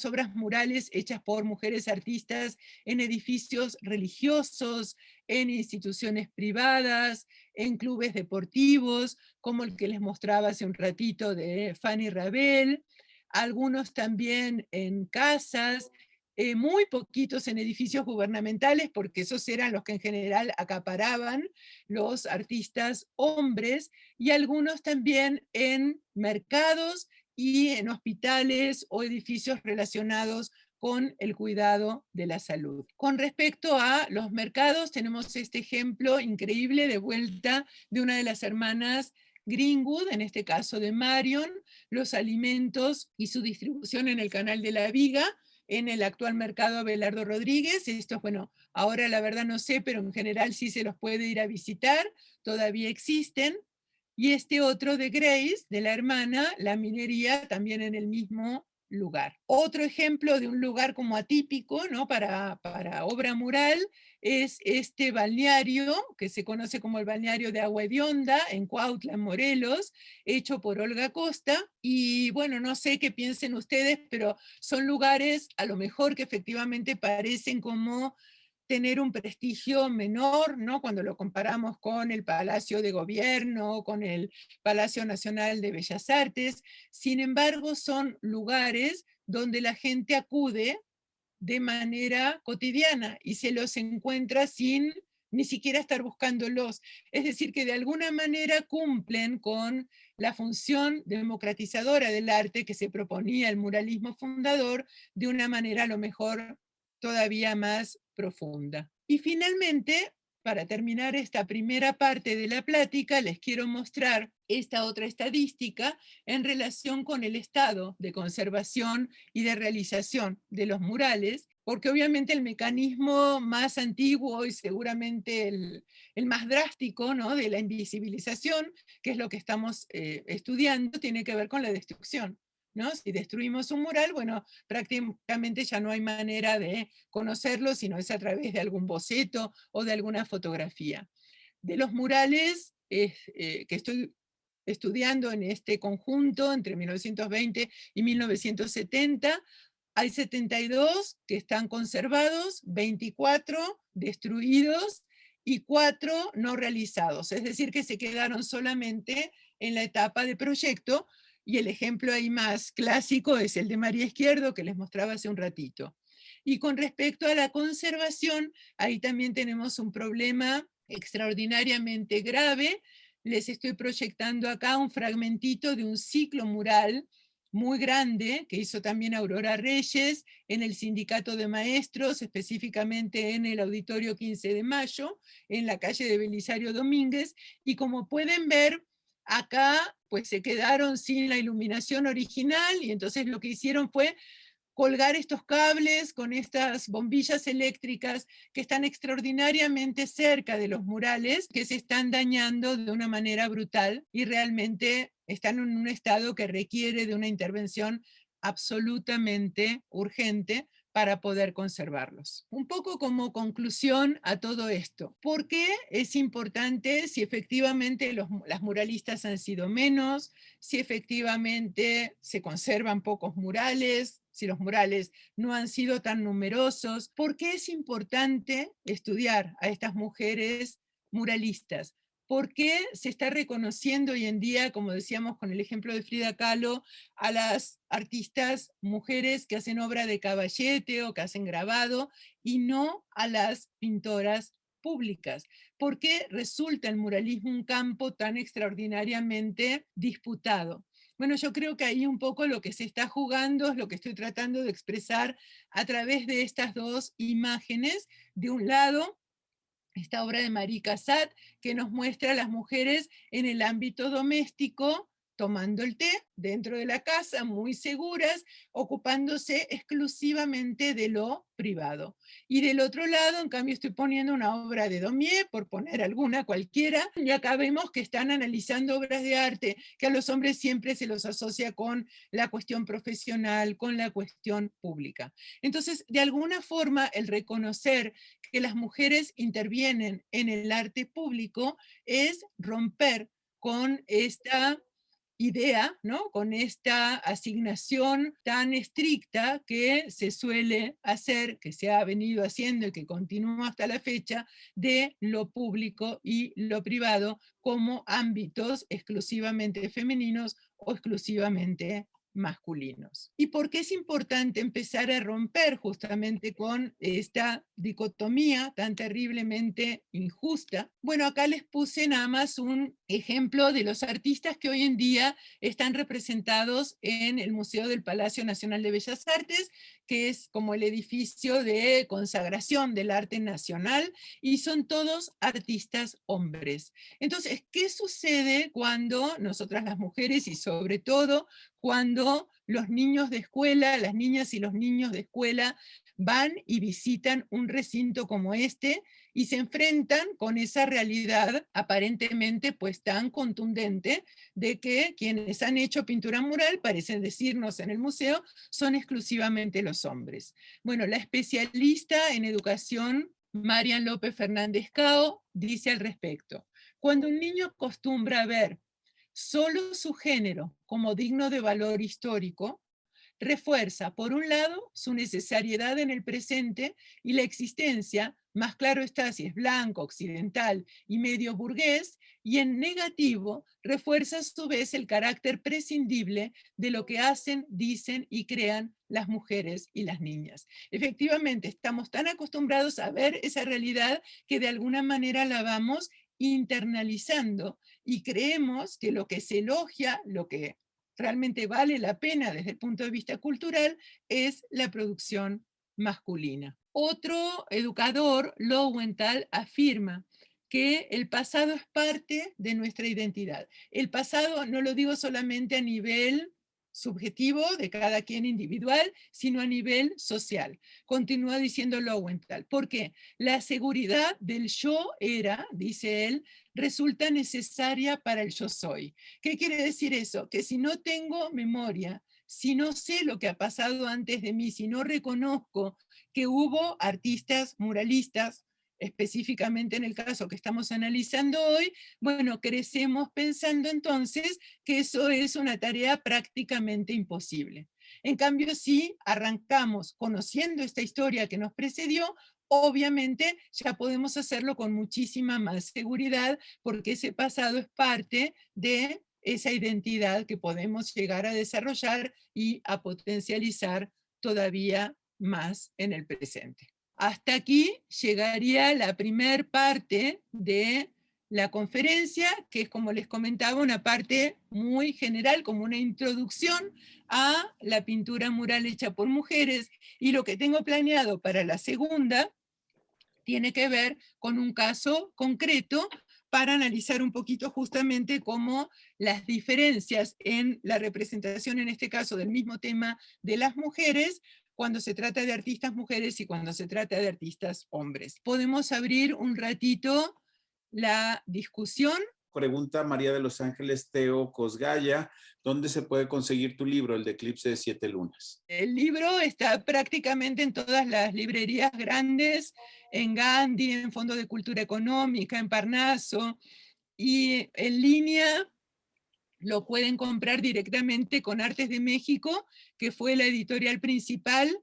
obras murales hechas por mujeres artistas en edificios religiosos, en instituciones privadas, en clubes deportivos, como el que les mostraba hace un ratito de Fanny Rabel, algunos también en casas, muy poquitos en edificios gubernamentales, porque esos eran los que en general acaparaban los artistas hombres, y algunos también en mercados y en hospitales o edificios relacionados con el cuidado de la salud. Con respecto a los mercados, tenemos este ejemplo increíble de vuelta de una de las hermanas Greenwood, en este caso de Marion, los alimentos y su distribución en el Canal de la Viga, en el actual mercado Abelardo Rodríguez. Estos, bueno, ahora la verdad no sé, pero en general sí se los puede ir a visitar, todavía existen. Y este otro de Grace, de la hermana, la minería, también en el mismo lugar. Otro ejemplo de un lugar como atípico, ¿no?, para obra mural es este balneario, que se conoce como el balneario de Agua Hedionda, en Cuautla, en Morelos, hecho por Olga Costa. Y bueno, no sé qué piensen ustedes, pero son lugares a lo mejor que efectivamente parecen como tener un prestigio menor, ¿no?, cuando lo comparamos con el Palacio de Gobierno, con el Palacio Nacional de Bellas Artes. Sin embargo, son lugares donde la gente acude de manera cotidiana y se los encuentra sin ni siquiera estar buscándolos. Es decir, que de alguna manera cumplen con la función democratizadora del arte que se proponía el muralismo fundador de una manera a lo mejor todavía más profunda. Y finalmente, para terminar esta primera parte de la plática, les quiero mostrar esta otra estadística en relación con el estado de conservación y de realización de los murales, porque obviamente el mecanismo más antiguo y seguramente el más drástico, ¿no?, de la invisibilización, que es lo que estamos estudiando, tiene que ver con la destrucción, ¿no? Si destruimos un mural, bueno, prácticamente ya no hay manera de conocerlo, sino es a través de algún boceto o de alguna fotografía. De los murales que estoy estudiando en este conjunto entre 1920 y 1970, Hay 72 que están conservados, 24 destruidos y 4 no realizados, es decir, que se quedaron solamente en la etapa de proyecto, y el ejemplo ahí más clásico es el de María Izquierdo, que les mostraba hace un ratito. Y con respecto a la conservación, ahí también tenemos un problema extraordinariamente grave. Les estoy proyectando acá un fragmentito de un ciclo mural muy grande que hizo también Aurora Reyes en el Sindicato de Maestros, específicamente en el Auditorio 15 de Mayo, en la calle de Belisario Domínguez, y como pueden ver, acá pues se quedaron sin la iluminación original, y entonces lo que hicieron fue colgar estos cables con estas bombillas eléctricas que están extraordinariamente cerca de los murales, que se están dañando de una manera brutal y realmente están en un estado que requiere de una intervención absolutamente urgente para poder conservarlos. Un poco como conclusión a todo esto, ¿por qué es importante si efectivamente las muralistas han sido menos, si efectivamente se conservan pocos murales, si los murales no han sido tan numerosos? ¿Por qué es importante estudiar a estas mujeres muralistas? ¿Por qué se está reconociendo hoy en día, como decíamos con el ejemplo de Frida Kahlo, a las artistas mujeres que hacen obra de caballete o que hacen grabado y no a las pintoras públicas? ¿Por qué resulta el muralismo un campo tan extraordinariamente disputado? Bueno, yo creo que ahí un poco lo que se está jugando es lo que estoy tratando de expresar a través de estas dos imágenes. De un lado, esta obra de Marie Cassatt, que nos muestra a las mujeres en el ámbito doméstico, tomando el té dentro de la casa, muy seguras, ocupándose exclusivamente de lo privado. Y del otro lado, en cambio, estoy poniendo una obra de Daumier, por poner alguna cualquiera, y acá vemos que están analizando obras de arte que a los hombres siempre se los asocia con la cuestión profesional, con la cuestión pública. Entonces, de alguna forma, el reconocer que las mujeres intervienen en el arte público es romper con esta idea, ¿no? Con esta asignación tan estricta que se suele hacer, que se ha venido haciendo y que continúa hasta la fecha, de lo público y lo privado como ámbitos exclusivamente femeninos o exclusivamente masculinos. ¿Y por qué es importante empezar a romper justamente con esta dicotomía tan terriblemente injusta? Bueno, acá les puse nada más un ejemplo de los artistas que hoy en día están representados en el Museo del Palacio Nacional de Bellas Artes, que es como el edificio de consagración del arte nacional, y son todos artistas hombres. Entonces, ¿qué sucede cuando nosotras las mujeres, y sobre todo cuando los niños de escuela, las niñas y los niños de escuela van y visitan un recinto como este y se enfrentan con esa realidad aparentemente pues tan contundente de que quienes han hecho pintura mural, parecen decirnos en el museo, son exclusivamente los hombres? Bueno, la especialista en educación Marian López Fernández Cao dice al respecto: cuando un niño acostumbra a ver solo su género como digno de valor histórico, refuerza, por un lado, su necesariedad en el presente y la existencia, más claro está si es blanco, occidental y medio burgués, y en negativo, refuerza a su vez el carácter prescindible de lo que hacen, dicen y crean las mujeres y las niñas. Efectivamente, estamos tan acostumbrados a ver esa realidad que de alguna manera la vamos internalizando y creemos que lo que se elogia, lo que realmente vale la pena desde el punto de vista cultural, es la producción masculina. Otro educador, Lowenthal, afirma que el pasado es parte de nuestra identidad. El pasado no lo digo solamente a nivel subjetivo de cada quien individual, sino a nivel social. Continúa diciendo Lowenthal, porque la seguridad del yo era, dice él, resulta necesaria para el yo soy. ¿Qué quiere decir eso? Que si no tengo memoria, si no sé lo que ha pasado antes de mí, si no reconozco que hubo artistas muralistas, específicamente en el caso que estamos analizando hoy, bueno, crecemos pensando entonces que eso es una tarea prácticamente imposible. En cambio, si arrancamos conociendo esta historia que nos precedió, obviamente ya podemos hacerlo con muchísima más seguridad, porque ese pasado es parte de esa identidad que podemos llegar a desarrollar y a potencializar todavía más en el presente. Hasta aquí llegaría la primer parte de la conferencia, que es, como les comentaba, una parte muy general, como una introducción a la pintura mural hecha por mujeres, y lo que tengo planeado para la segunda tiene que ver con un caso concreto para analizar un poquito justamente cómo las diferencias en la representación, en este caso del mismo tema de las mujeres, cuando se trata de artistas mujeres y cuando se trata de artistas hombres. Podemos abrir un ratito la discusión. Pregunta María de los Ángeles Teo Cosgaya, ¿dónde se puede conseguir tu libro, El de Eclipse de 7 Lunas? El libro está prácticamente en todas las librerías grandes, en Gandhi, en Fondo de Cultura Económica, en Parnaso, y en línea lo pueden comprar directamente con Artes de México, que fue la editorial principal,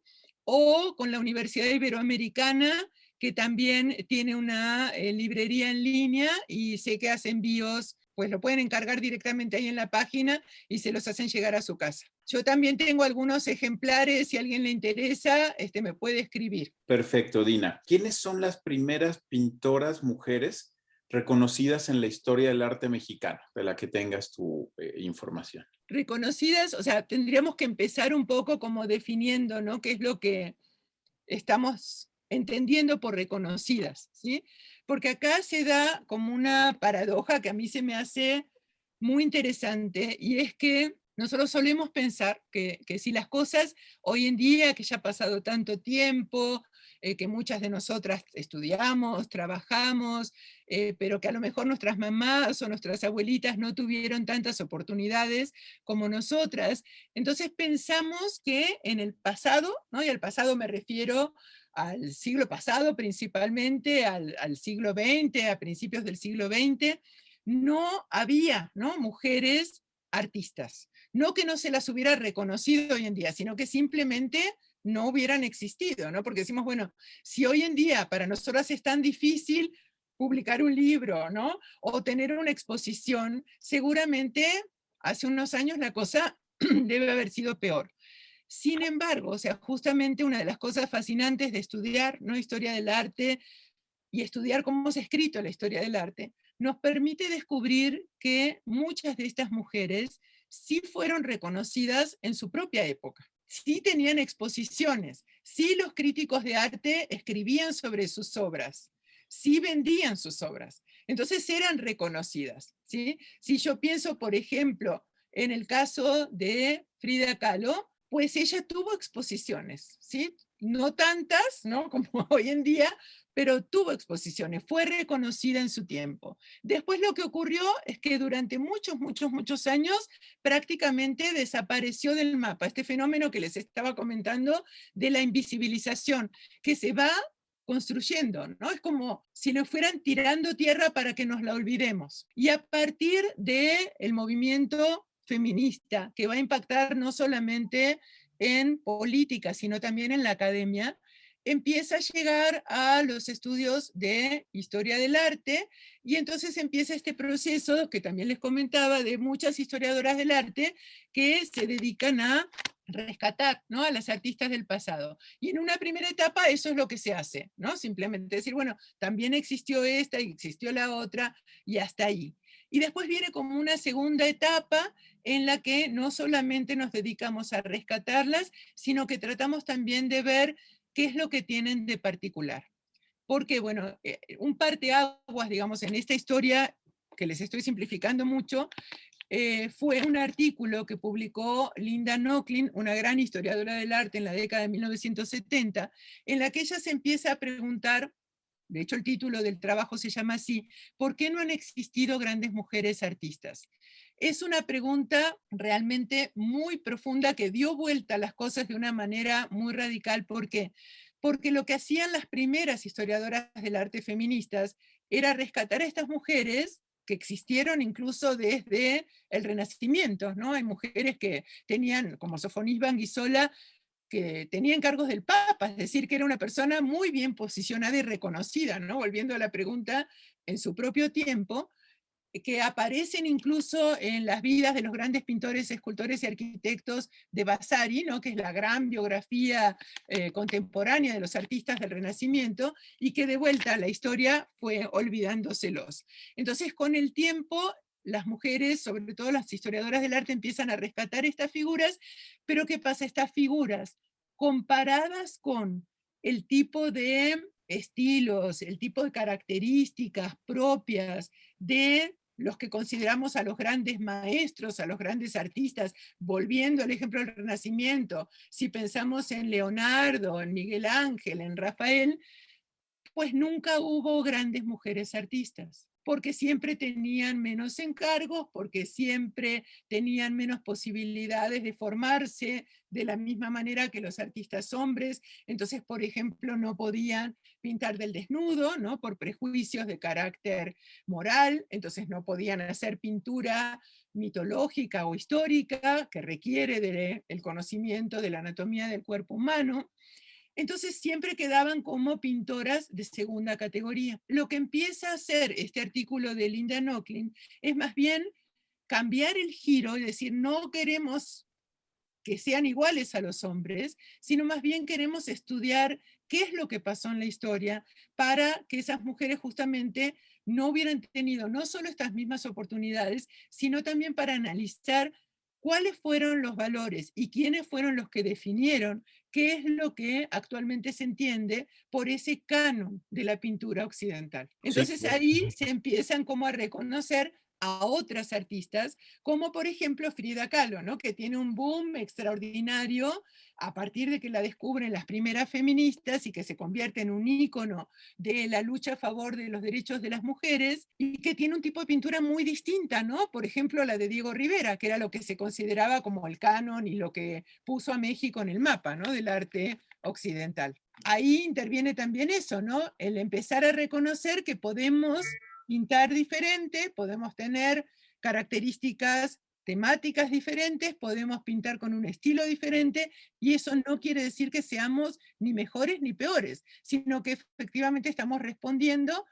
o con la Universidad Iberoamericana, que también tiene una librería en línea y sé que hace envíos, pues lo pueden encargar directamente ahí en la página y se los hacen llegar a su casa. Yo también tengo algunos ejemplares, si a alguien le interesa, me puede escribir. Perfecto, Dina. ¿Quiénes son las primeras pintoras mujeres reconocidas en la historia del arte mexicano, de la que tengas tu información? Reconocidas, o sea, tendríamos que empezar un poco como definiendo, ¿no? ¿Qué es lo que estamos entendiendo por reconocidas? ¿Sí? Porque acá se da como una paradoja que a mí se me hace muy interesante, y es que nosotros solemos pensar que si las cosas hoy en día, que ya ha pasado tanto tiempo, que muchas de nosotras estudiamos, trabajamos, pero que a lo mejor nuestras mamás o nuestras abuelitas no tuvieron tantas oportunidades como nosotras, entonces pensamos que en el pasado, ¿no? Y al pasado me refiero al siglo pasado principalmente, al siglo XX, a principios del siglo XX, no había, ¿no?, mujeres artistas. No que no se las hubiera reconocido hoy en día, sino que simplemente no hubieran existido, ¿no? Porque decimos, bueno, si hoy en día para nosotras es tan difícil publicar un libro, ¿no? O tener una exposición, seguramente hace unos años la cosa debe haber sido peor. Sin embargo, o sea, justamente una de las cosas fascinantes de estudiar, ¿no?, historia del arte, y estudiar cómo se ha escrito la historia del arte, nos permite descubrir que muchas de estas mujeres sí fueron reconocidas en su propia época, sí tenían exposiciones, sí los críticos de arte escribían sobre sus obras, sí vendían sus obras, entonces eran reconocidas, ¿sí? Si yo pienso, por ejemplo, en el caso de Frida Kahlo, pues ella tuvo exposiciones, ¿sí? No tantas, ¿no?, como hoy en día, pero tuvo exposiciones, fue reconocida en su tiempo. Después lo que ocurrió es que durante muchos años prácticamente desapareció del mapa este fenómeno que les estaba comentando de la invisibilización, que se va construyendo, ¿no? Es como si nos fueran tirando tierra para que nos la olvidemos. Y a partir del movimiento feminista, que va a impactar no solamente en política, sino también en la academia, empieza a llegar a los estudios de historia del arte, y entonces empieza este proceso que también les comentaba de muchas historiadoras del arte que se dedican a rescatar, ¿no?, a las artistas del pasado. Y en una primera etapa eso es lo que se hace, ¿no? Simplemente decir, bueno, también existió esta y existió la otra, y hasta ahí. Y después viene como una segunda etapa en la que no solamente nos dedicamos a rescatarlas, sino que tratamos también de ver qué es lo que tienen de particular. Porque, bueno, un parteaguas, digamos, en esta historia, que les estoy simplificando mucho, fue un artículo que publicó Linda Nochlin, una gran historiadora del arte en la década de 1970, en la que ella se empieza a preguntar, de hecho el título del trabajo se llama así, ¿por qué no han existido grandes mujeres artistas? Es una pregunta realmente muy profunda que dio vuelta a las cosas de una manera muy radical. ¿Por qué? Porque lo que hacían las primeras historiadoras del arte feministas era rescatar a estas mujeres que existieron incluso desde el Renacimiento, ¿no? Hay mujeres que tenían, como Sofonisba Anguissola, que tenía encargos del Papa, es decir, que era una persona muy bien posicionada y reconocida, ¿no? Volviendo a la pregunta, en su propio tiempo, que aparecen incluso en las vidas de los grandes pintores, escultores y arquitectos de Vasari, ¿no? Que es la gran biografía contemporánea de los artistas del Renacimiento, y que de vuelta la historia fue olvidándoselos. Entonces, con el tiempo, las mujeres, sobre todo las historiadoras del arte, empiezan a rescatar estas figuras, pero ¿qué pasa? Estas figuras, comparadas con el tipo de estilos, el tipo de características propias de los que consideramos a los grandes maestros, a los grandes artistas, volviendo al ejemplo del Renacimiento, si pensamos en Leonardo, en Miguel Ángel, en Rafael, pues nunca hubo grandes mujeres artistas, porque siempre tenían menos encargos, porque siempre tenían menos posibilidades de formarse de la misma manera que los artistas hombres. Entonces, por ejemplo, no podían pintar del desnudo, ¿no? Por prejuicios de carácter moral, entonces no podían hacer pintura mitológica o histórica que requiere del conocimiento de la anatomía del cuerpo humano. Entonces siempre quedaban como pintoras de segunda categoría. Lo que empieza a hacer este artículo de Linda Nochlin es más bien cambiar el giro y decir, no queremos que sean iguales a los hombres, sino más bien queremos estudiar qué es lo que pasó en la historia para que esas mujeres justamente no hubieran tenido no solo estas mismas oportunidades, sino también para analizar cuáles fueron los valores y quiénes fueron los que definieron qué es lo que actualmente se entiende por ese canon de la pintura occidental. Sí, Entonces claro. ahí se empiezan como a reconocer a otras artistas, como por ejemplo Frida Kahlo, ¿no? Que tiene un boom extraordinario a partir de que la descubren las primeras feministas y que se convierte en un ícono de la lucha a favor de los derechos de las mujeres, y que tiene un tipo de pintura muy distinta, ¿no? Por ejemplo, la de Diego Rivera, que era lo que se consideraba como el canon y lo que puso a México en el mapa, ¿no? Del arte occidental. Ahí interviene también eso, ¿no? El empezar a reconocer que podemos pintar diferente, podemos tener características temáticas diferentes, podemos pintar con un estilo diferente, y eso no quiere decir que seamos ni mejores ni peores, sino que efectivamente estamos respondiendo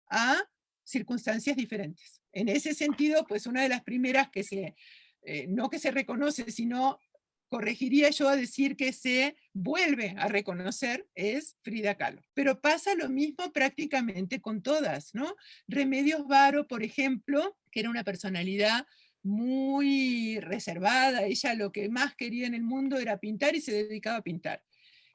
a circunstancias diferentes. En ese sentido, pues una de las primeras que no que se reconoce, sino corregiría yo a decir que se vuelve a reconocer es Frida Kahlo. Pero pasa lo mismo prácticamente con todas, ¿no? Remedios Varo, por ejemplo, que era una personalidad muy reservada, ella lo que más quería en el mundo era pintar y se dedicaba a pintar.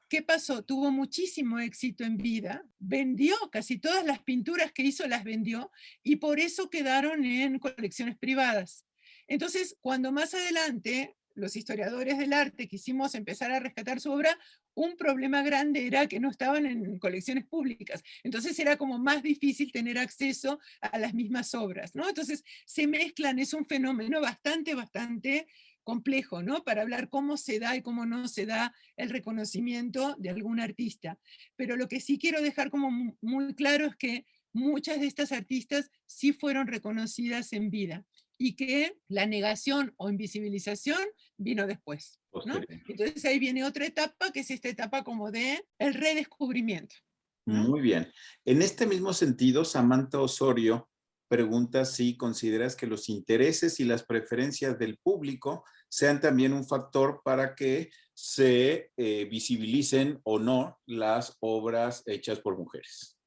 ¿Qué pasó? Tuvo muchísimo éxito en vida, vendió casi todas las pinturas que hizo, las vendió, y por eso quedaron en colecciones privadas. Entonces, cuando más adelante los historiadores del arte quisimos empezar a rescatar su obra, un problema grande era que no estaban en colecciones públicas. Entonces era como más difícil tener acceso a las mismas obras, ¿no? Entonces se mezclan, es un fenómeno bastante complejo, ¿no? Para hablar cómo se da y cómo no se da el reconocimiento de algún artista. Pero lo que sí quiero dejar como muy claro es que muchas de estas artistas sí fueron reconocidas en vida y que la negación o invisibilización vino después, ¿no? Posterior. Entonces ahí viene otra etapa, que es esta etapa como de el redescubrimiento, ¿no? Muy bien. En este mismo sentido, Samantha Osorio pregunta si consideras que los intereses y las preferencias del público sean también un factor para que se visibilicen o no las obras hechas por mujeres.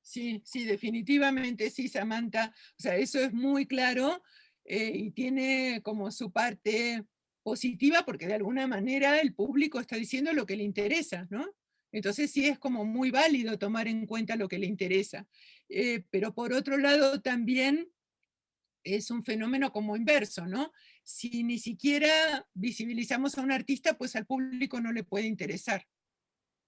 Sí, sí, definitivamente sí, Samantha. O sea, eso es muy claro y tiene como su parte positiva porque de alguna manera el público está diciendo lo que le interesa, ¿no? Entonces sí es como muy válido tomar en cuenta lo que le interesa. Pero por otro lado también es un fenómeno como inverso, ¿no? Si ni siquiera visibilizamos a un artista, pues al público no le puede interesar,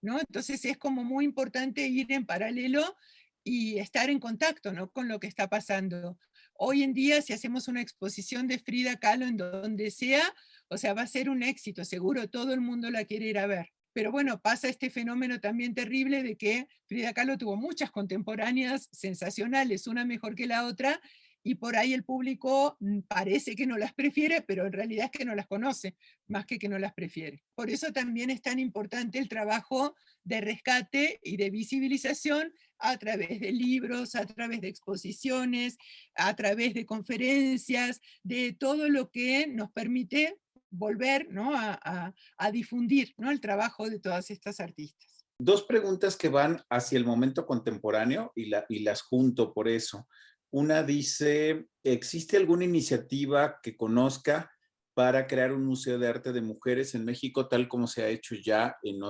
¿no? Entonces es como muy importante ir en paralelo y estar en contacto, ¿no? Con lo que está pasando. Hoy en día, si hacemos una exposición de Frida Kahlo en donde sea, o sea, va a ser un éxito, seguro todo el mundo la quiere ir a ver. Pero bueno, pasa este fenómeno también terrible de que Frida Kahlo tuvo muchas contemporáneas sensacionales, una mejor que la otra, y por ahí el público parece que no las prefiere, pero en realidad es que no las conoce, más que no las prefiere. Por eso también es tan importante el trabajo de rescate y de visibilización a través de libros, a través de exposiciones, a través de conferencias, de todo lo que nos permite volver, ¿no?, a difundir, ¿no?, el trabajo de todas estas artistas. Dos preguntas que van hacia el momento contemporáneo y las junto por eso. Una dice, ¿existe alguna iniciativa que conozca para crear un museo de arte de mujeres en México, tal como se ha hecho ya en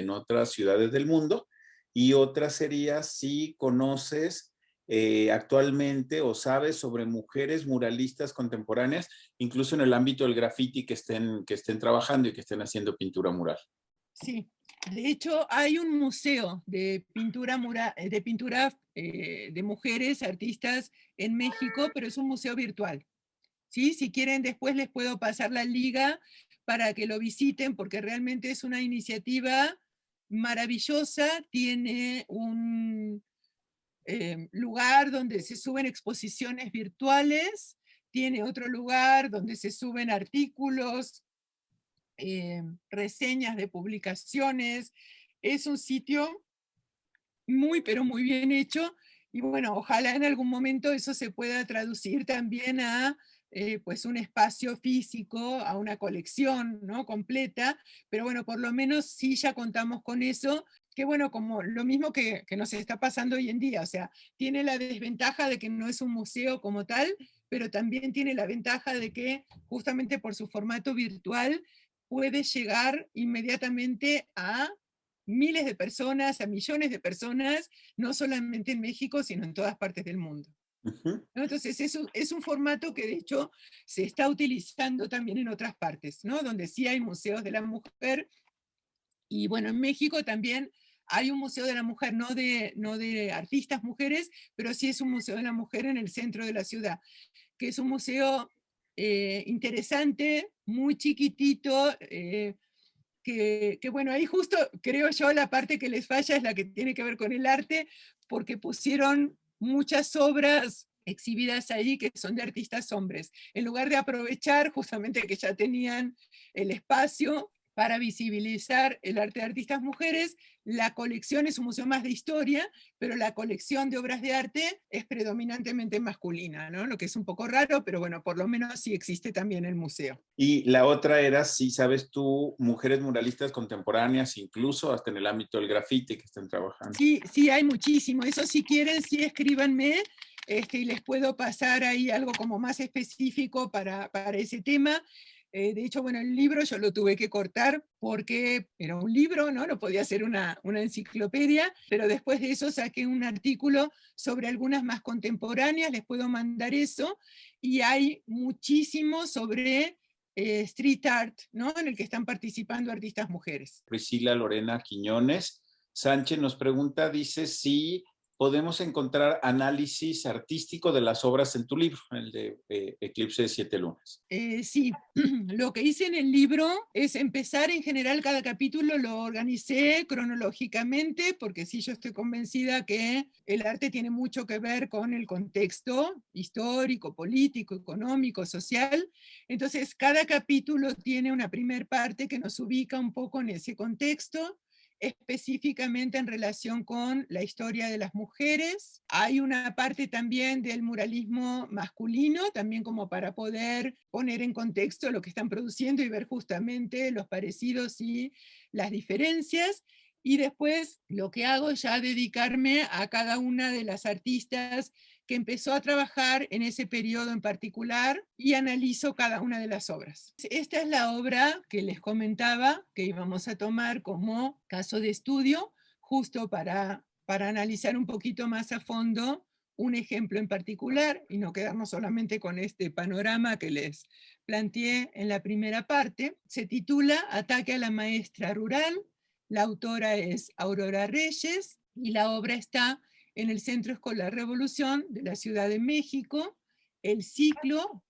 otras ciudades del mundo? Y otra sería si conoces actualmente o sabes sobre mujeres muralistas contemporáneas, incluso en el ámbito del graffiti, que estén trabajando y que estén haciendo pintura mural. Sí, de hecho hay un museo de pintura, de mujeres artistas en México, pero es un museo virtual. ¿Sí? Si quieren, después les puedo pasar la liga para que lo visiten, porque realmente es una iniciativa maravillosa. Tiene un lugar donde se suben exposiciones virtuales, tiene otro lugar donde se suben artículos, reseñas de publicaciones. Es un sitio muy, pero muy bien hecho. Y bueno, ojalá en algún momento eso se pueda traducir también a pues un espacio físico, a una colección, ¿no?, completa, pero bueno, por lo menos sí ya contamos con eso, que bueno, como lo mismo que nos está pasando hoy en día, o sea, tiene la desventaja de que no es un museo como tal, pero también tiene la ventaja de que justamente por su formato virtual puede llegar inmediatamente a miles de personas, a millones de personas, no solamente en México, sino en todas partes del mundo, Ujú. ¿no? Entonces, es un formato que de hecho se está utilizando también en otras partes, ¿no?, donde sí hay museos de la mujer. Y bueno, en México también hay un museo de la mujer, no de artistas mujeres, pero sí es un museo de la mujer en el centro de la ciudad, que es un museo interesante, muy chiquitito, bueno, ahí justo creo yo la parte que les falla es la que tiene que ver con el arte, porque pusieron muchas obras exhibidas ahí que son de artistas hombres, en lugar de aprovechar justamente que ya tenían el espacio para visibilizar el arte de artistas mujeres. La colección es un museo más de historia, pero la colección de obras de arte es predominantemente masculina, ¿no?, lo que es un poco raro, pero bueno, por lo menos sí existe también el museo. Y la otra era, si sabes tú, mujeres muralistas contemporáneas, incluso hasta en el ámbito del graffiti que estén trabajando. Sí, sí, hay muchísimo. Eso si quieren, sí escríbanme, y les puedo pasar ahí algo como más específico para ese tema. De hecho, bueno, el libro yo lo tuve que cortar porque era un libro, ¿no? No podía ser una enciclopedia, pero después de eso saqué un artículo sobre algunas más contemporáneas, les puedo mandar eso, y hay muchísimo sobre street art, ¿no?, en el que están participando artistas mujeres. Priscila Lorena Quiñones Sánchez nos pregunta, dice, si podemos encontrar análisis artístico de las obras en tu libro, el de Eclipse de Siete Lunas. Sí, lo que hice en el libro es empezar en general cada capítulo, lo organicé cronológicamente, porque sí, yo estoy convencida que el arte tiene mucho que ver con el contexto histórico, político, económico, social. Entonces, cada capítulo tiene una primer parte que nos ubica un poco en ese contexto, específicamente en relación con la historia de las mujeres. Hay una parte también del muralismo masculino, también como para poder poner en contexto lo que están produciendo y ver justamente los parecidos y las diferencias. Y después lo que hago es ya dedicarme a cada una de las artistas que empezó a trabajar en ese periodo en particular y analizo cada una de las obras. Esta es la obra que les comentaba que íbamos a tomar como caso de estudio, justo para analizar un poquito más a fondo un ejemplo en particular y no quedarnos solamente con este panorama que les planteé en la primera parte. Se titula Ataque a la maestra rural. La autora es Aurora Reyes y la obra está en el Centro Escolar Revolución de la Ciudad de México. El ciclo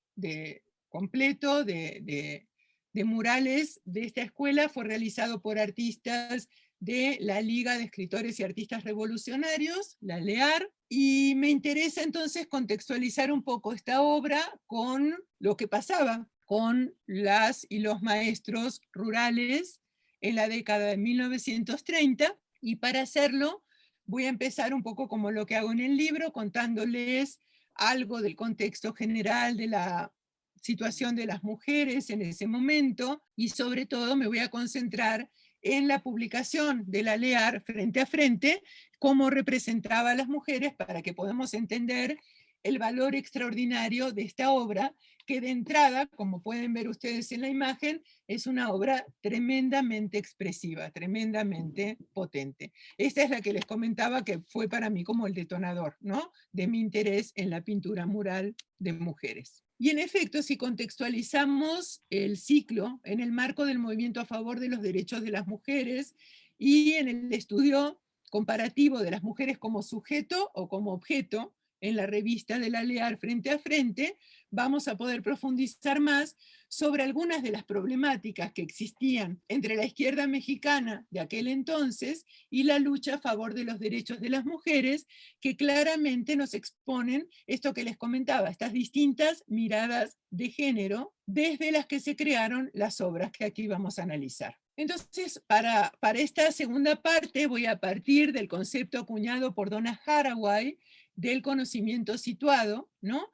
completo de murales de esta escuela fue realizado por artistas de la Liga de Escritores y Artistas Revolucionarios, la LEAR, Y me interesa entonces contextualizar un poco esta obra con lo que pasaba con las y los maestros rurales en la década de 1930, y para hacerlo voy a empezar un poco como lo que hago en el libro, contándoles algo del contexto general de la situación de las mujeres en ese momento, y sobre todo me voy a concentrar en la publicación de la LEAR frente a frente, cómo representaba a las mujeres para que podamos entender el valor extraordinario de esta obra, que de entrada, como pueden ver ustedes en la imagen, es una obra tremendamente expresiva, tremendamente potente. Esta es la que les comentaba que fue para mí como el detonador, ¿no?, de mi interés en la pintura mural de mujeres. Y en efecto, si contextualizamos el ciclo en el marco del movimiento a favor de los derechos de las mujeres y en el estudio comparativo de las mujeres como sujeto o como objeto en la revista de la LEAR frente a frente, vamos a poder profundizar más sobre algunas de las problemáticas que existían entre la izquierda mexicana de aquel entonces y la lucha a favor de los derechos de las mujeres, que claramente nos exponen esto que les comentaba, estas distintas miradas de género desde las que se crearon las obras que aquí vamos a analizar. Entonces, para esta segunda parte voy a partir del concepto acuñado por Donna Haraway del conocimiento situado, ¿no?,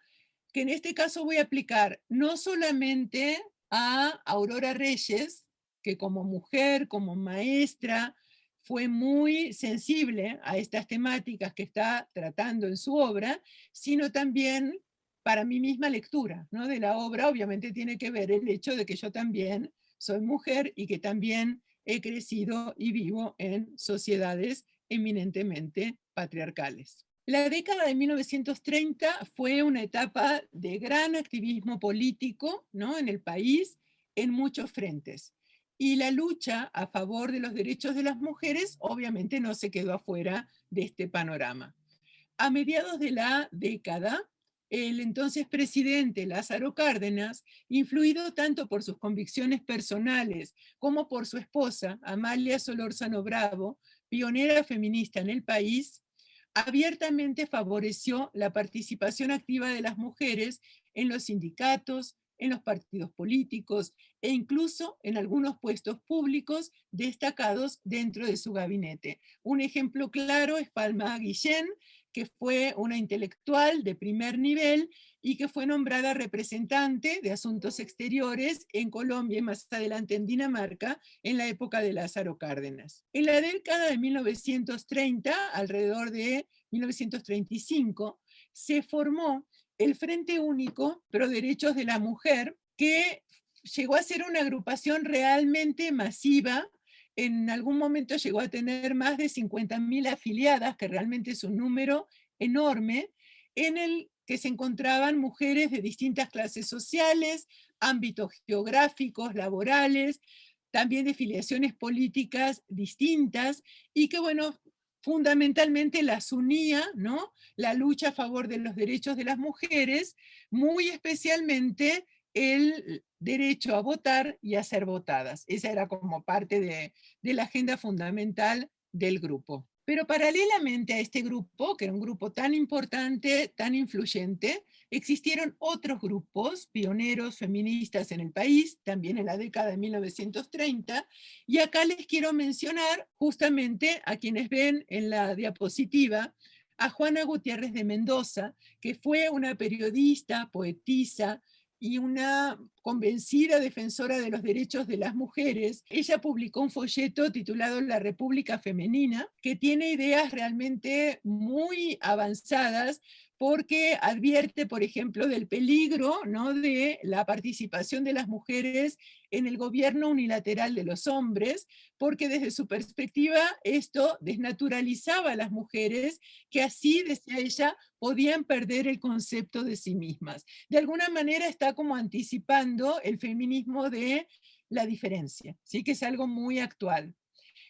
que en este caso voy a aplicar no solamente a Aurora Reyes, que como mujer, como maestra, fue muy sensible a estas temáticas que está tratando en su obra, sino también para mi misma lectura, ¿no?, de la obra. Obviamente tiene que ver el hecho de que yo también soy mujer y que también he crecido y vivo en sociedades eminentemente patriarcales. La década de 1930 fue una etapa de gran activismo político, ¿no?, en el país, en muchos frentes. Y la lucha a favor de los derechos de las mujeres obviamente no se quedó afuera de este panorama. A mediados de la década, el entonces presidente Lázaro Cárdenas, influido tanto por sus convicciones personales como por su esposa, Amalia Solórzano Bravo, pionera feminista en el país, abiertamente favoreció la participación activa de las mujeres en los sindicatos, en los partidos políticos e incluso en algunos puestos públicos destacados dentro de su gabinete. Un ejemplo claro es Palma Guillén, que fue una intelectual de primer nivel y que fue nombrada representante de Asuntos Exteriores en Colombia y más adelante en Dinamarca en la época de Lázaro Cárdenas. En la década de 1930, alrededor de 1935, se formó el Frente Único Pro Derechos de la Mujer, que llegó a ser una agrupación realmente masiva. En algún momento llegó a tener más de 50.000 afiliadas, que realmente es un número enorme, en el que se encontraban mujeres de distintas clases sociales, ámbitos geográficos, laborales, también de filiaciones políticas distintas, y que, bueno, fundamentalmente las unía, ¿no?, la lucha a favor de los derechos de las mujeres, muy especialmente el derecho a votar y a ser votadas. Esa era como parte de la agenda fundamental del grupo. Pero paralelamente a este grupo, que era un grupo tan importante, tan influyente, existieron otros grupos pioneros feministas en el país, también en la década de 1930, y acá les quiero mencionar justamente a quienes ven en la diapositiva, a Juana Gutiérrez de Mendoza, que fue una periodista, poetisa y una convencida defensora de los derechos de las mujeres. Ella publicó un folleto titulado La República Femenina, que tiene ideas realmente muy avanzadas, porque advierte, por ejemplo, del peligro, ¿no?, de la participación de las mujeres en el gobierno unilateral de los hombres, porque desde su perspectiva esto desnaturalizaba a las mujeres, que así, decía ella, podían perder el concepto de sí mismas. De alguna manera está como anticipando el feminismo de la diferencia, ¿sí?, que es algo muy actual.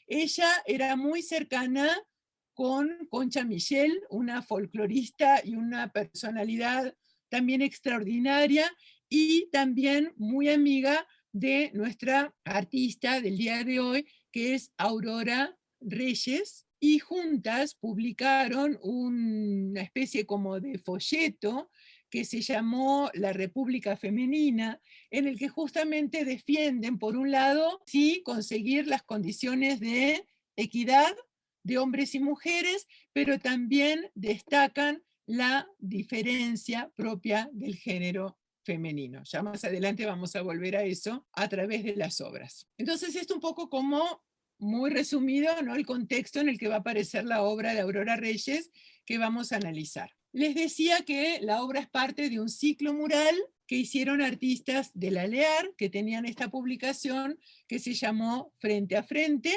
Ella era muy cercana con Concha Michel, una folclorista y una personalidad también extraordinaria, y también muy amiga de nuestra artista del día de hoy, que es Aurora Reyes, y juntas publicaron una especie como de folleto que se llamó La República Femenina, en el que justamente defienden, por un lado, sí conseguir las condiciones de equidad de hombres y mujeres, pero también destacan la diferencia propia del género femenino. Ya más adelante vamos a volver a eso a través de las obras. Entonces, esto un poco como muy resumido, ¿no? El contexto en el que va a aparecer la obra de Aurora Reyes que vamos a analizar. Les decía que la obra es parte de un ciclo mural que hicieron artistas de la LEAR, que tenían esta publicación que se llamó Frente a Frente,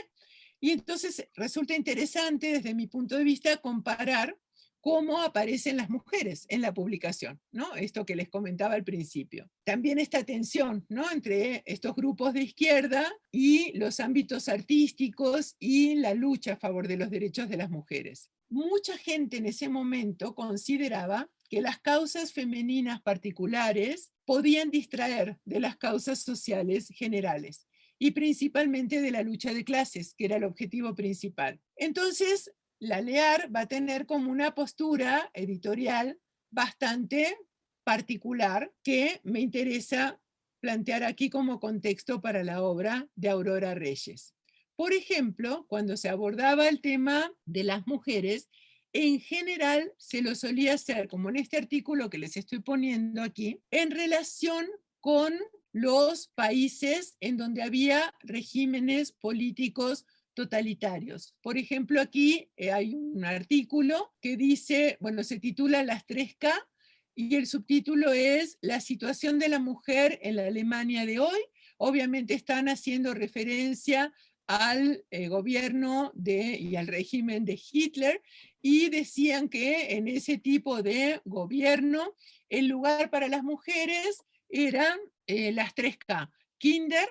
y entonces resulta interesante desde mi punto de vista comparar cómo aparecen las mujeres en la publicación, ¿no? Esto que les comentaba al principio. También esta tensión, ¿no? Entre estos grupos de izquierda y los ámbitos artísticos y la lucha a favor de los derechos de las mujeres. Mucha gente en ese momento consideraba que las causas femeninas particulares podían distraer de las causas sociales generales y principalmente de la lucha de clases, que era el objetivo principal. Entonces, la LEAR va a tener como una postura editorial bastante particular que me interesa plantear aquí como contexto para la obra de Aurora Reyes. Por ejemplo, cuando se abordaba el tema de las mujeres, en general se lo solía hacer, como en este artículo que les estoy poniendo aquí, en relación con los países en donde había regímenes políticos totalitarios. Por ejemplo, aquí hay un artículo que dice, bueno, se titula Las 3K y el subtítulo es La situación de la mujer en la Alemania de hoy. Obviamente están haciendo referencia al gobierno y al régimen de Hitler, y decían que en ese tipo de gobierno el lugar para las mujeres eran las 3K: Kinder,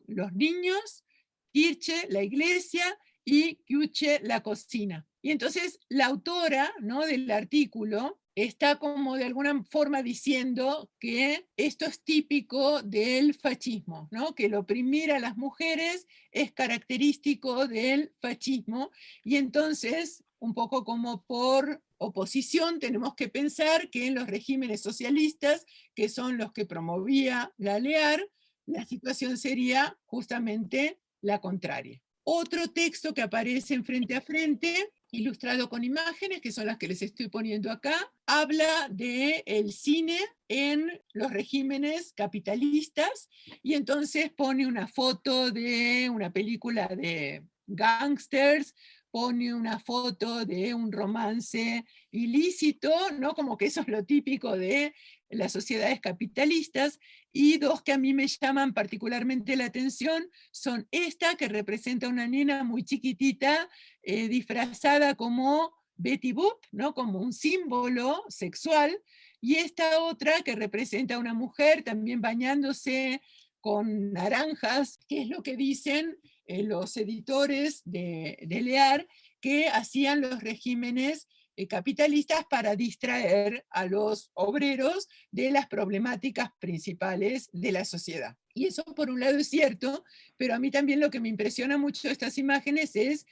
los niños; Kirche, la iglesia; y Küche, la cocina. Y entonces la autora, ¿no?, del artículo está como de alguna forma diciendo que esto es típico del fascismo, ¿no?, que el oprimir a las mujeres es característico del fascismo, y entonces, un poco como por oposición, tenemos que pensar que en los regímenes socialistas, que son los que promovía la LEAR, la situación sería justamente la contraria. Otro texto que aparece en Frente a Frente, ilustrado con imágenes, que son las que les estoy poniendo acá, habla del cine en los regímenes capitalistas, y entonces pone una foto de una película de gángsters, pone una foto de un romance ilícito, ¿no? Como que eso es lo típico de las sociedades capitalistas. Y dos que a mí me llaman particularmente la atención son esta, que representa a una nena muy chiquitita, disfrazada como Betty Boop, ¿no?, como un símbolo sexual, y esta otra que representa a una mujer también bañándose con naranjas, que es lo que dicen los editores de Lear, que hacían los regímenes capitalistas para distraer a los obreros de las problemáticas principales de la sociedad. Y eso por un lado es cierto, pero a mí también lo que me impresiona mucho de estas imágenes es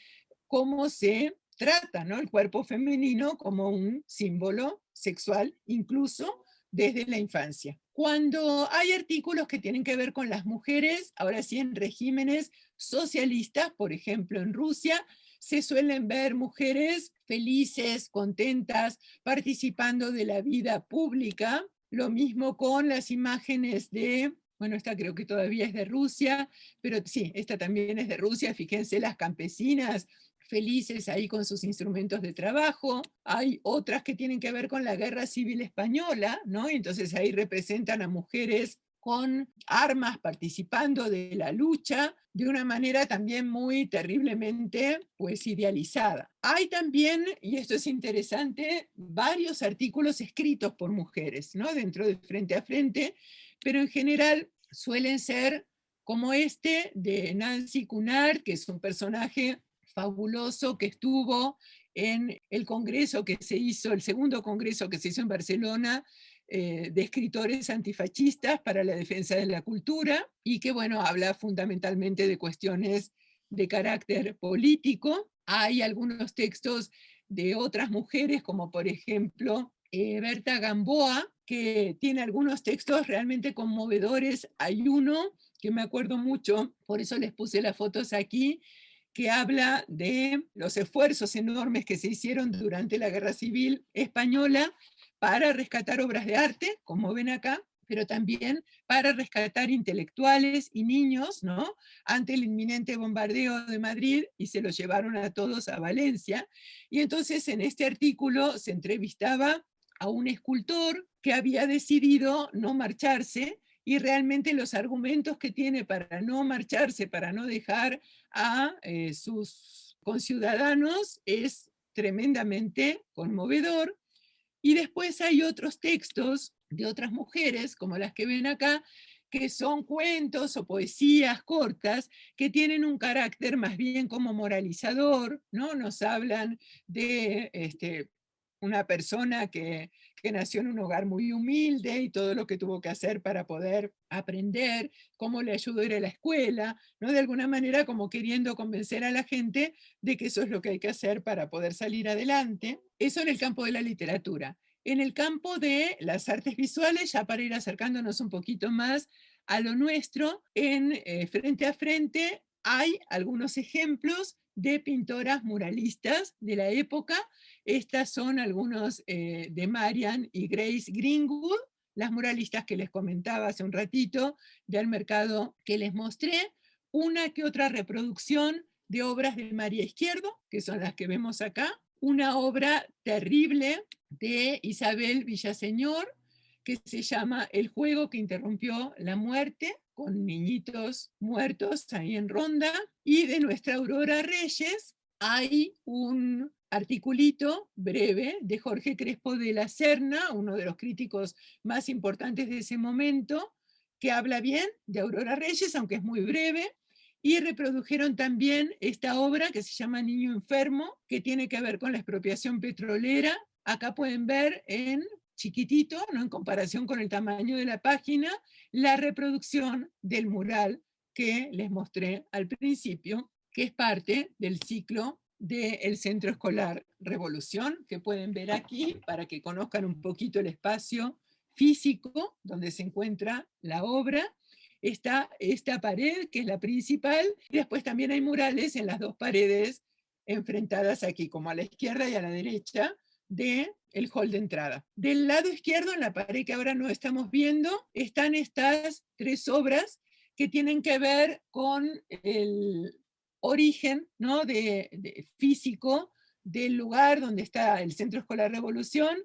cómo se trata, ¿no?, el cuerpo femenino como un símbolo sexual, incluso desde la infancia. Cuando hay artículos que tienen que ver con las mujeres, ahora sí en regímenes socialistas, por ejemplo en Rusia, se suelen ver mujeres felices, contentas, participando de la vida pública. Lo mismo con las imágenes de, bueno, esta creo que todavía es de Rusia, pero sí, esta también es de Rusia. Fíjense las campesinas felices ahí con sus instrumentos de trabajo. Hay otras que tienen que ver con la Guerra Civil Española, ¿no? Entonces ahí representan a mujeres con armas participando de la lucha de una manera también muy terriblemente pues idealizada. Hay también, y esto es interesante, varios artículos escritos por mujeres, ¿no?, dentro de Frente a Frente, pero en general suelen ser como este de Nancy Cunard, que es un personaje fabuloso que estuvo en el congreso que se hizo, el segundo congreso que se hizo en Barcelona, de escritores antifascistas para la defensa de la cultura, y que, bueno, habla fundamentalmente de cuestiones de carácter político. Hay algunos textos de otras mujeres, como por ejemplo Berta Gamboa, que tiene algunos textos realmente conmovedores. Hay uno que me acuerdo mucho, por eso les puse las fotos aquí, que habla de los esfuerzos enormes que se hicieron durante la Guerra Civil Española para rescatar obras de arte, como ven acá, pero también para rescatar intelectuales y niños, ¿no? Ante el inminente bombardeo de Madrid, y se los llevaron a todos a Valencia. Y entonces en este artículo se entrevistaba a un escultor que había decidido no marcharse, y realmente los argumentos que tiene para no marcharse, para no dejar a sus conciudadanos, es tremendamente conmovedor. Y después hay otros textos de otras mujeres, como las que ven acá, que son cuentos o poesías cortas que tienen un carácter más bien como moralizador, ¿no? Nos hablan de una persona que nació en un hogar muy humilde y todo lo que tuvo que hacer para poder aprender, cómo le ayudó a ir a la escuela, ¿no? De alguna manera como queriendo convencer a la gente de que eso es lo que hay que hacer para poder salir adelante. Eso en el campo de la literatura. En el campo de las artes visuales, ya para ir acercándonos un poquito más a lo nuestro, en Frente a Frente hay algunos ejemplos de pintoras muralistas de la época. Estas son algunos de Marian y Grace Greenwood, las muralistas que les comentaba hace un ratito, del mercado que les mostré. Una que otra reproducción de obras de María Izquierdo, que son las que vemos acá. Una obra terrible de Isabel Villaseñor, que se llama El juego que interrumpió la muerte, con niñitos muertos ahí en ronda. Y de nuestra Aurora Reyes hay un articulito breve de Jorge Crespo de la Serna, uno de los críticos más importantes de ese momento, que habla bien de Aurora Reyes, aunque es muy breve. Y reprodujeron también esta obra que se llama Niño Enfermo, que tiene que ver con la expropiación petrolera. Acá pueden ver en chiquitito, ¿no? En comparación con el tamaño de la página, la reproducción del mural que les mostré al principio, que es parte del ciclo del Centro Escolar Revolución, que pueden ver aquí para que conozcan un poquito el espacio físico donde se encuentra la obra. Está esta pared, que es la principal, y después también hay murales en las dos paredes enfrentadas aquí, como a la izquierda y a la derecha, de el hall de entrada. Del lado izquierdo, en la pared que ahora no estamos viendo, están estas tres obras que tienen que ver con el origen, ¿no? de físico del lugar donde está el Centro Escolar Revolución,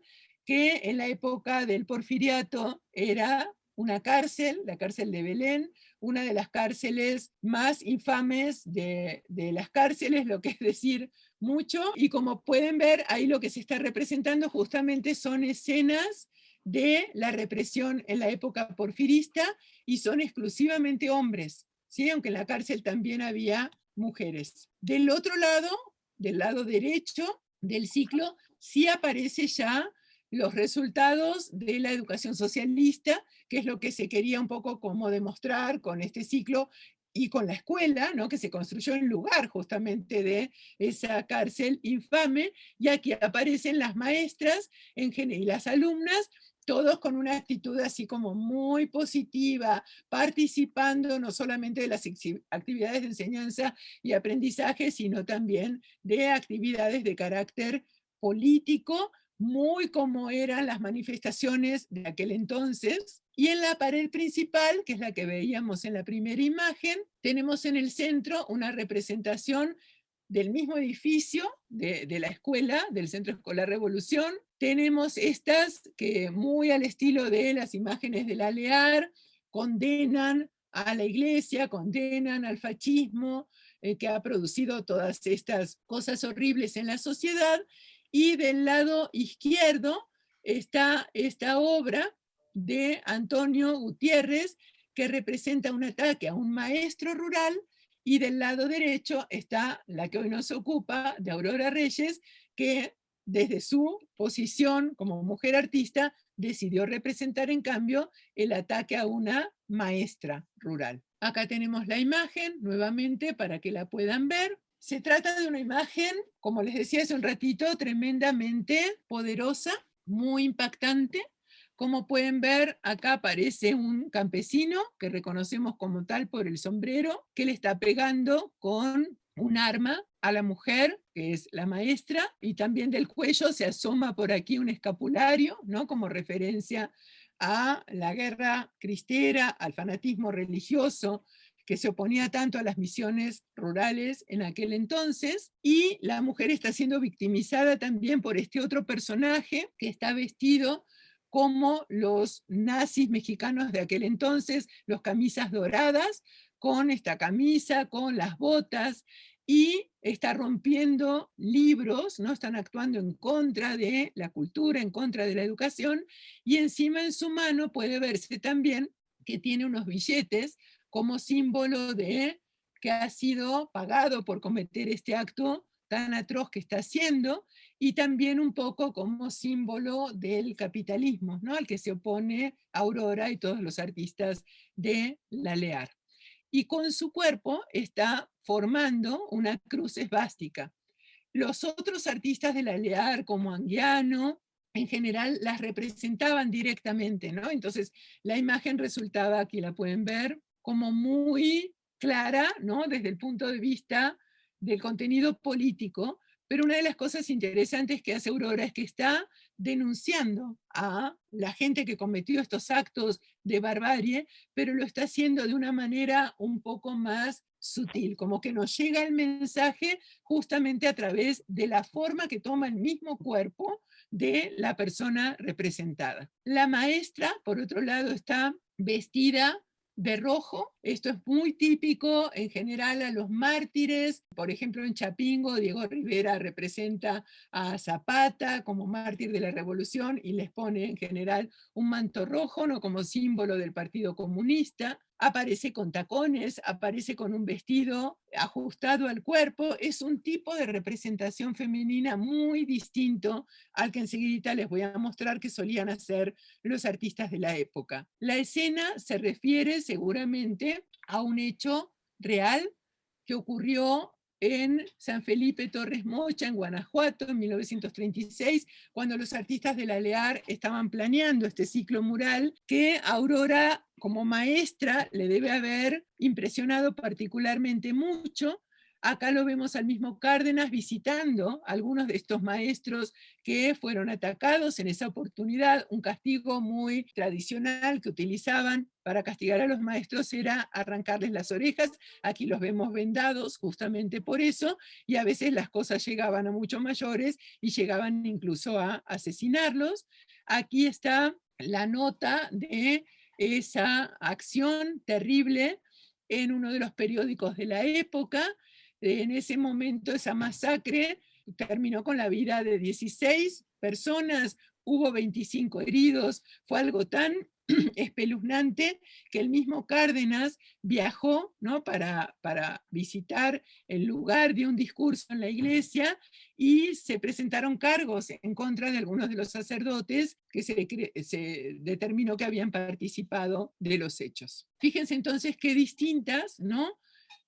que en la época del Porfiriato era una cárcel, la cárcel de Belén, una de las cárceles más infames de las cárceles, lo que es decir mucho. Y como pueden ver, ahí lo que se está representando justamente son escenas de la represión en la época porfirista, y son exclusivamente hombres, ¿sí? Aunque en la cárcel también había mujeres. Del otro lado, del lado derecho del ciclo, sí aparece ya los resultados de la educación socialista, que es lo que se quería un poco como demostrar con este ciclo y con la escuela, ¿no? Que se construyó en lugar justamente de esa cárcel infame. Y aquí aparecen las maestras y las alumnas, todos con una actitud así como muy positiva, participando no solamente de las actividades de enseñanza y aprendizaje, sino también de actividades de carácter político, muy como eran las manifestaciones de aquel entonces. Y en la pared principal, que es la que veíamos en la primera imagen, tenemos en el centro una representación del mismo edificio de la escuela, del Centro Escolar Revolución. Tenemos estas que, muy al estilo de las imágenes del Alear, condenan a la iglesia, condenan al fascismo, que ha producido todas estas cosas horribles en la sociedad. Y del lado izquierdo está esta obra de Antonio Gutiérrez, que representa un ataque a un maestro rural. Y del lado derecho está la que hoy nos ocupa, de Aurora Reyes, que desde su posición como mujer artista decidió representar en cambio el ataque a una maestra rural. Acá tenemos la imagen, nuevamente, para que la puedan ver. Se trata de una imagen, como les decía hace un ratito, tremendamente poderosa, muy impactante. Como pueden ver, acá aparece un campesino, que reconocemos como tal por el sombrero, que le está pegando con un arma a la mujer, que es la maestra, y también del cuello se asoma por aquí un escapulario, ¿no? Como referencia a la guerra cristera, al fanatismo religioso que se oponía tanto a las misiones rurales en aquel entonces, y la mujer está siendo victimizada también por este otro personaje que está vestido como los nazis mexicanos de aquel entonces, los camisas doradas, con esta camisa, con las botas, y está rompiendo libros, ¿no? Están actuando en contra de la cultura, en contra de la educación, y encima en su mano puede verse también que tiene unos billetes como símbolo de que ha sido pagado por cometer este acto tan atroz que está haciendo, y también un poco como símbolo del capitalismo, ¿no? Al que se opone Aurora y todos los artistas de la LEAR. Y con su cuerpo está formando una cruz esvástica. Los otros artistas de la LEAR, como Anguiano, en general las representaban directamente, ¿no? Entonces la imagen resultaba, aquí la pueden ver, como muy clara, ¿no? Desde el punto de vista del contenido político, pero una de las cosas interesantes que hace Aurora es que está denunciando a la gente que cometió estos actos de barbarie, pero lo está haciendo de una manera un poco más sutil, como que nos llega el mensaje justamente a través de la forma que toma el mismo cuerpo de la persona representada. La maestra, por otro lado, está vestida de rojo. Esto es muy típico en general a los mártires. Por ejemplo, en Chapingo, Diego Rivera representa a Zapata como mártir de la revolución y les pone en general un manto rojo, ¿no? Como símbolo del Partido Comunista. Aparece con tacones, aparece con un vestido ajustado al cuerpo. Es un tipo de representación femenina muy distinto al que enseguida les voy a mostrar que solían hacer los artistas de la época. La escena se refiere seguramente a un hecho real que ocurrió en San Felipe Torres Mocha, en Guanajuato, en 1936, cuando los artistas de la LEAR estaban planeando este ciclo mural que Aurora, como maestra, le debe haber impresionado particularmente mucho. Acá lo vemos al mismo Cárdenas visitando a algunos de estos maestros que fueron atacados en esa oportunidad. Un castigo muy tradicional que utilizaban para castigar a los maestros era arrancarles las orejas. Aquí los vemos vendados justamente por eso, y a veces las cosas llegaban a mucho mayores y llegaban incluso a asesinarlos. Aquí está la nota de esa acción terrible en uno de los periódicos de la época. En ese momento esa masacre terminó con la vida de 16 personas, hubo 25 heridos, fue algo tan espeluznante que el mismo Cárdenas viajó, ¿no? para visitar el lugar de un discurso en la iglesia, y se presentaron cargos en contra de algunos de los sacerdotes que se determinó que habían participado de los hechos. Fíjense entonces qué distintas, ¿no?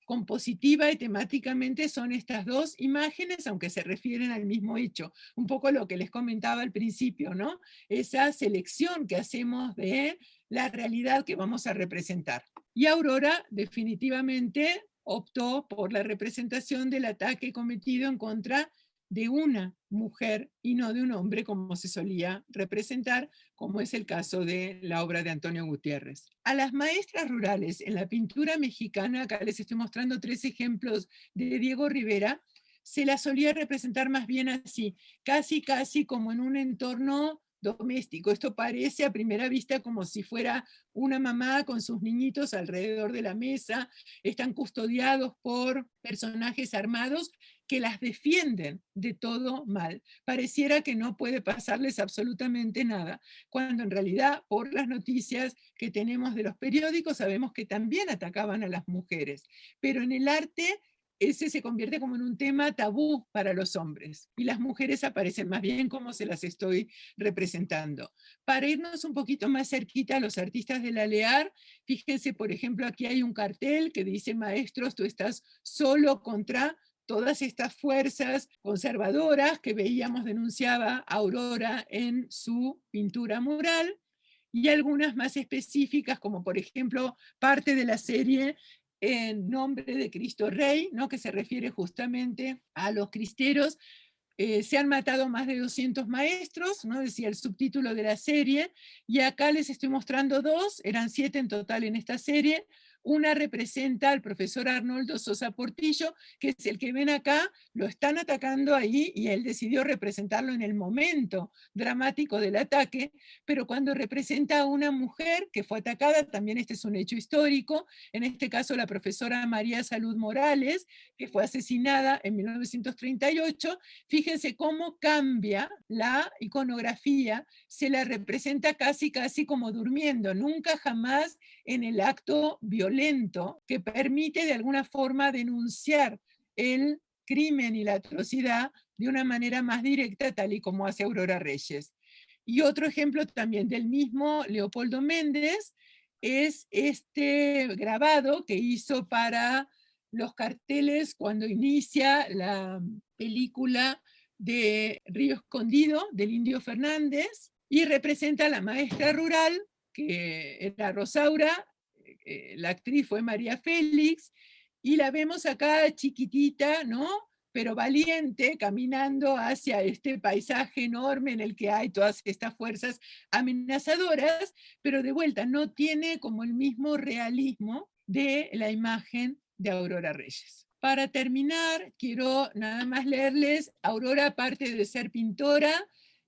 Compositiva y temáticamente son estas dos imágenes, aunque se refieren al mismo hecho. Un poco lo que les comentaba al principio, ¿no? Esa selección que hacemos de la realidad que vamos a representar. Y Aurora definitivamente optó por la representación del ataque cometido en contra de una mujer y no de un hombre como se solía representar, como es el caso de la obra de Antonio Gutiérrez. A las maestras rurales en la pintura mexicana, acá les estoy mostrando 3 ejemplos de Diego Rivera, se las solía representar más bien así, casi como en un entorno doméstico. Esto parece a primera vista como si fuera una mamá con sus niñitos alrededor de la mesa, están custodiados por personajes armados que las defienden de todo mal. Pareciera que no puede pasarles absolutamente nada, cuando en realidad por las noticias que tenemos de los periódicos sabemos que también atacaban a las mujeres. Pero en el arte ese se convierte como en un tema tabú para los hombres y las mujeres aparecen más bien como se las estoy representando. Para irnos un poquito más cerquita a los artistas de la LEAR, fíjense, por ejemplo, aquí hay un cartel que dice: maestros, tú estás solo contra todas estas fuerzas conservadoras que veíamos, denunciaba Aurora en su pintura mural, y algunas más específicas, como por ejemplo parte de la serie En nombre de Cristo Rey, ¿no? Que se refiere justamente a los cristeros. Se han matado más de 200 maestros, ¿no? Decía el subtítulo de la serie, y acá les estoy mostrando dos, eran 7 en total en esta serie. Una representa al profesor Arnoldo Sosa Portillo, que es el que ven acá, lo están atacando ahí y él decidió representarlo en el momento dramático del ataque, pero cuando representa a una mujer que fue atacada, también este es un hecho histórico, en este caso la profesora María Salud Morales, que fue asesinada en 1938, fíjense cómo cambia la iconografía, se la representa casi como durmiendo, nunca jamás en el acto violento que permite de alguna forma denunciar el crimen y la atrocidad de una manera más directa, tal y como hace Aurora Reyes. Y otro ejemplo también del mismo Leopoldo Méndez es este grabado que hizo para los carteles cuando inicia la película de Río Escondido, del Indio Fernández, y representa a la maestra rural, que era Rosaura, la actriz fue María Félix, y la vemos acá chiquitita, ¿no? Pero valiente, caminando hacia este paisaje enorme en el que hay todas estas fuerzas amenazadoras, pero de vuelta no tiene como el mismo realismo de la imagen de Aurora Reyes. Para terminar, quiero nada más leerles, Aurora, aparte de ser pintora,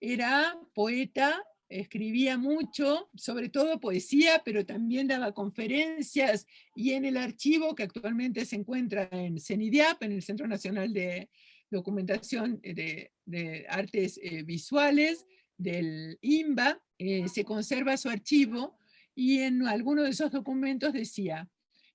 era poeta, escribía mucho, sobre todo poesía, pero también daba conferencias, y en el archivo que actualmente se encuentra en CENIDIAP, en el Centro Nacional de Documentación de Artes Visuales del INBA, se conserva su archivo, y en alguno de esos documentos decía: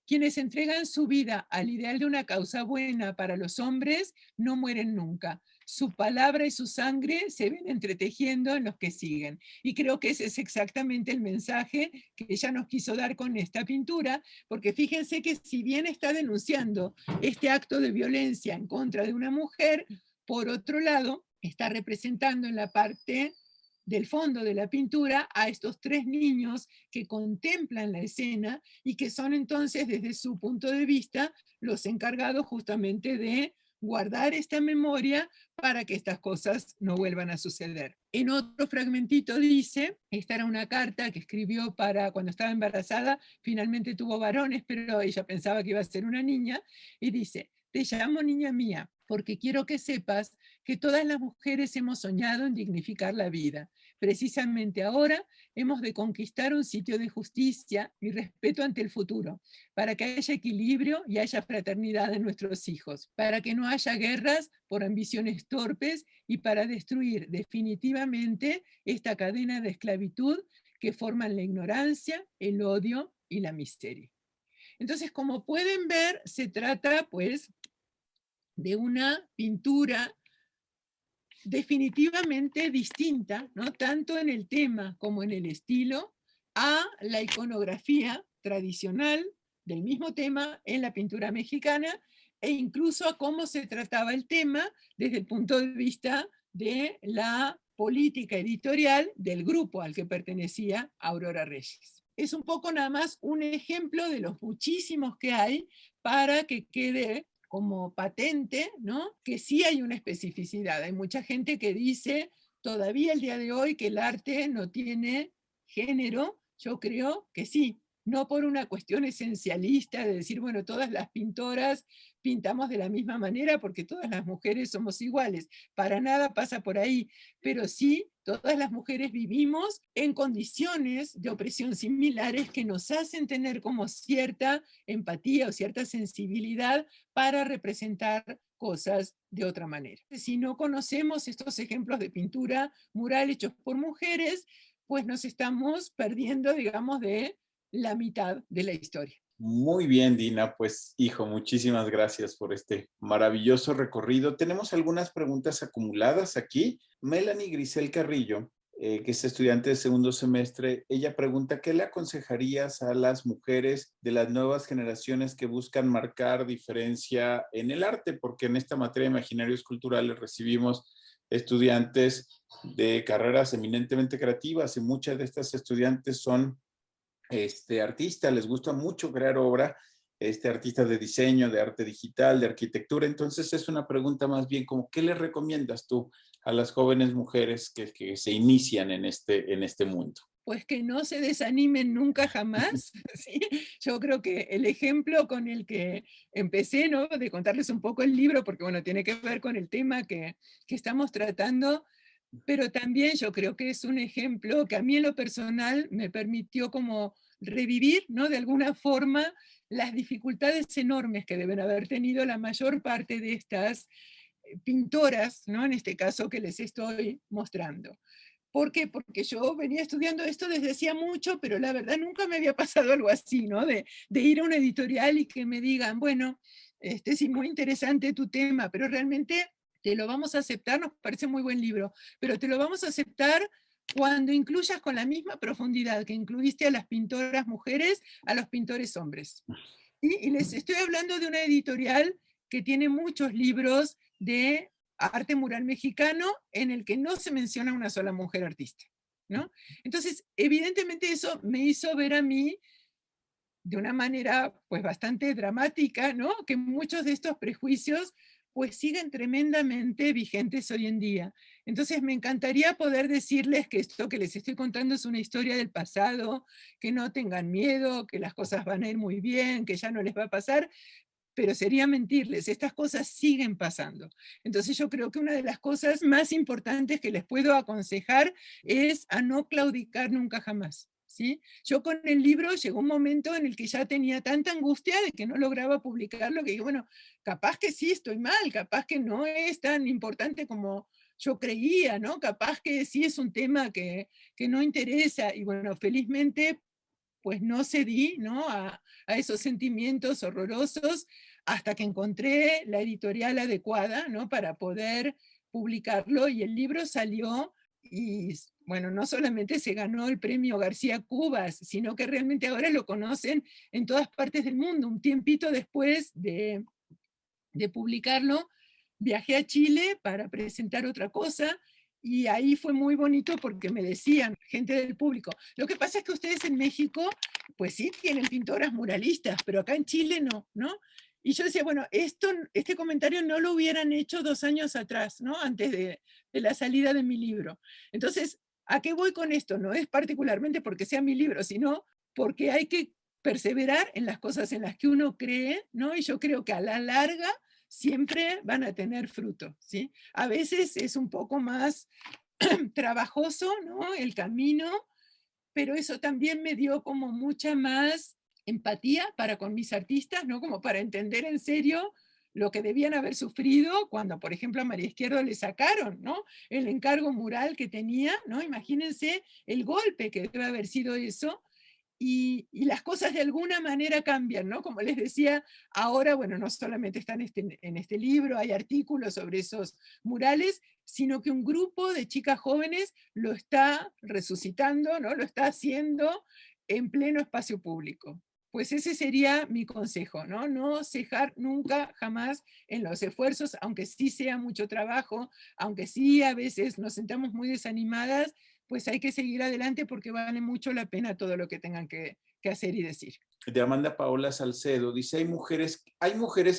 quienes entregan su vida al ideal de una causa buena para los hombres no mueren nunca. Su palabra y su sangre se ven entretejiendo en los que siguen. Y creo que ese es exactamente el mensaje que ella nos quiso dar con esta pintura, porque fíjense que si bien está denunciando este acto de violencia en contra de una mujer, por otro lado, está representando en la parte del fondo de la pintura a estos 3 niños que contemplan la escena y que son entonces, desde su punto de vista, los encargados justamente de guardar esta memoria para que estas cosas no vuelvan a suceder. En otro fragmentito dice, esta era una carta que escribió para cuando estaba embarazada, finalmente tuvo varones, pero ella pensaba que iba a ser una niña, y dice: te llamo niña mía, porque quiero que sepas que todas las mujeres hemos soñado en dignificar la vida. Precisamente ahora hemos de conquistar un sitio de justicia y respeto ante el futuro, para que haya equilibrio y haya fraternidad en nuestros hijos, para que no haya guerras por ambiciones torpes y para destruir definitivamente esta cadena de esclavitud que forman la ignorancia, el odio y la miseria. Entonces, como pueden ver, se trata pues de una pintura definitivamente distinta, ¿no? Tanto en el tema como en el estilo, a la iconografía tradicional del mismo tema en la pintura mexicana, e incluso a cómo se trataba el tema desde el punto de vista de la política editorial del grupo al que pertenecía Aurora Reyes. Es un poco nada más un ejemplo de los muchísimos que hay para que quede como patente, ¿no? Que sí hay una especificidad. Hay mucha gente que dice todavía el día de hoy que el arte no tiene género. Yo creo que sí, no por una cuestión esencialista de decir, bueno, todas las pintoras pintamos de la misma manera porque todas las mujeres somos iguales. Para nada pasa por ahí, pero sí todas las mujeres vivimos en condiciones de opresión similares que nos hacen tener como cierta empatía o cierta sensibilidad para representar cosas de otra manera. Si no conocemos estos ejemplos de pintura mural hechos por mujeres, pues nos estamos perdiendo, digamos, de la mitad de la historia. Muy bien, Dina. Pues, hijo, muchísimas gracias por este maravilloso recorrido. Tenemos algunas preguntas acumuladas aquí. Melanie Grisel Carrillo, que es estudiante de segundo semestre, ella pregunta, ¿qué le aconsejarías a las mujeres de las nuevas generaciones que buscan marcar diferencia en el arte? Porque en esta materia de imaginarios culturales recibimos estudiantes de carreras eminentemente creativas y muchas de estas estudiantes son artistas, les gusta mucho crear obra, artistas de diseño, de arte digital, de arquitectura. Entonces es una pregunta más bien como, ¿qué les recomiendas tú a las jóvenes mujeres que se inician en este mundo? Pues que no se desanimen nunca jamás, ¿sí? Yo creo que el ejemplo con el que empecé, ¿no? De contarles un poco el libro, porque bueno, tiene que ver con el tema que estamos tratando, pero también yo creo que es un ejemplo que a mí en lo personal me permitió como revivir, ¿no? De alguna forma las dificultades enormes que deben haber tenido la mayor parte de estas pintoras, ¿no? En este caso que les estoy mostrando. ¿Por qué? Porque yo venía estudiando esto desde hacía mucho, pero la verdad nunca me había pasado algo así, ¿no? De ir a una editorial y que me digan, bueno, sí, muy interesante tu tema, pero realmente te lo vamos a aceptar, nos parece muy buen libro, pero te lo vamos a aceptar cuando incluyas con la misma profundidad que incluiste a las pintoras mujeres, a los pintores hombres. Y les estoy hablando de una editorial que tiene muchos libros de arte mural mexicano en el que no se menciona una sola mujer artista, ¿no? Entonces, evidentemente eso me hizo ver a mí de una manera pues bastante dramática, ¿no? Que muchos de estos prejuicios pues siguen tremendamente vigentes hoy en día. Entonces me encantaría poder decirles que esto que les estoy contando es una historia del pasado, que no tengan miedo, que las cosas van a ir muy bien, que ya no les va a pasar, pero sería mentirles, estas cosas siguen pasando. Entonces yo creo que una de las cosas más importantes que les puedo aconsejar es a no claudicar nunca jamás. ¿Sí? Yo con el libro llegó un momento en el que ya tenía tanta angustia de que no lograba publicarlo, que digo, bueno, capaz que sí estoy mal, capaz que no es tan importante como yo creía, ¿no? Capaz que sí es un tema que no interesa. Y bueno, felizmente pues no cedí, ¿no? A esos sentimientos horrorosos hasta que encontré la editorial adecuada, ¿no? Para poder publicarlo y el libro salió y, bueno, no solamente se ganó el premio García Cubas, sino que realmente ahora lo conocen en todas partes del mundo. Un tiempito después de publicarlo, viajé a Chile para presentar otra cosa y ahí fue muy bonito porque me decían, gente del público, lo que pasa es que ustedes en México, pues sí tienen pintoras muralistas, pero acá en Chile no, ¿no? Y yo decía, bueno, este comentario no lo hubieran hecho 2 años atrás, ¿no? Antes de la salida de mi libro. Entonces, ¿a qué voy con esto? No es particularmente porque sea mi libro, sino porque hay que perseverar en las cosas en las que uno cree, ¿no? Y yo creo que a la larga siempre van a tener fruto, ¿sí? A veces es un poco más trabajoso, ¿no? El camino, pero eso también me dio como mucha más empatía para con mis artistas, ¿no? Como para entender en serio lo que debían haber sufrido cuando, por ejemplo, a María Izquierdo le sacaron, ¿no? El encargo mural que tenía, ¿no? Imagínense el golpe que debe haber sido eso y las cosas de alguna manera cambian, ¿no? Como les decía, ahora, bueno, no solamente están en este libro, hay artículos sobre esos murales, sino que un grupo de chicas jóvenes lo está resucitando, ¿no? Lo está haciendo en pleno espacio público. Pues ese sería mi consejo, ¿no? No cejar nunca, jamás en los esfuerzos, aunque sí sea mucho trabajo, aunque sí a veces nos sentamos muy desanimadas, pues hay que seguir adelante porque vale mucho la pena todo lo que tengan que hacer y decir. De Amanda Paola Salcedo, dice, hay mujeres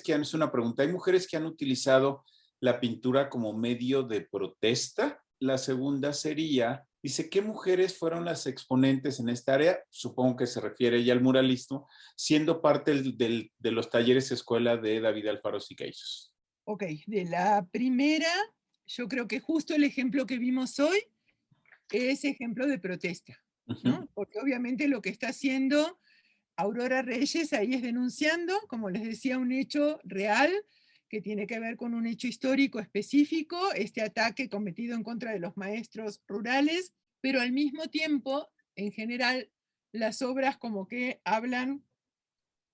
que han, es una pregunta, ¿hay mujeres que han utilizado la pintura como medio de protesta? La segunda sería, dice, ¿qué mujeres fueron las exponentes en esta área? Supongo que se refiere ya al muralismo, siendo parte de los talleres escuela de David Alfaro Siqueiros. Ok, de la primera, yo creo que justo el ejemplo que vimos hoy es ejemplo de protesta, Uh -huh. ¿no? Porque obviamente lo que está haciendo Aurora Reyes ahí es denunciando, como les decía, un hecho real que tiene que ver con un hecho histórico específico, este ataque cometido en contra de los maestros rurales, pero al mismo tiempo, en general, las obras como que hablan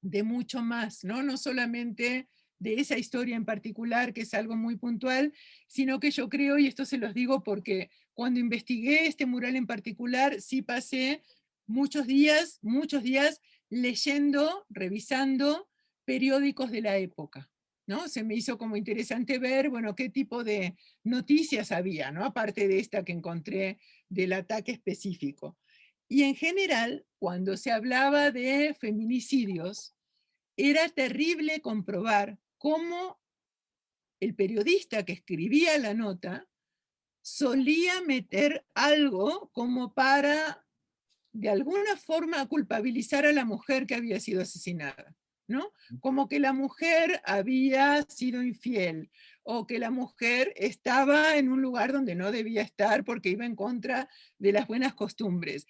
de mucho más, ¿no? No solamente de esa historia en particular, que es algo muy puntual, sino que yo creo, y esto se los digo porque cuando investigué este mural en particular, sí pasé muchos días leyendo, revisando periódicos de la época, ¿no? Se me hizo como interesante ver, bueno, qué tipo de noticias había, ¿no? Aparte de esta que encontré del ataque específico. Y en general, cuando se hablaba de feminicidios, era terrible comprobar cómo el periodista que escribía la nota solía meter algo como para, de alguna forma, culpabilizar a la mujer que había sido asesinada, ¿no? Como que la mujer había sido infiel o que la mujer estaba en un lugar donde no debía estar porque iba en contra de las buenas costumbres.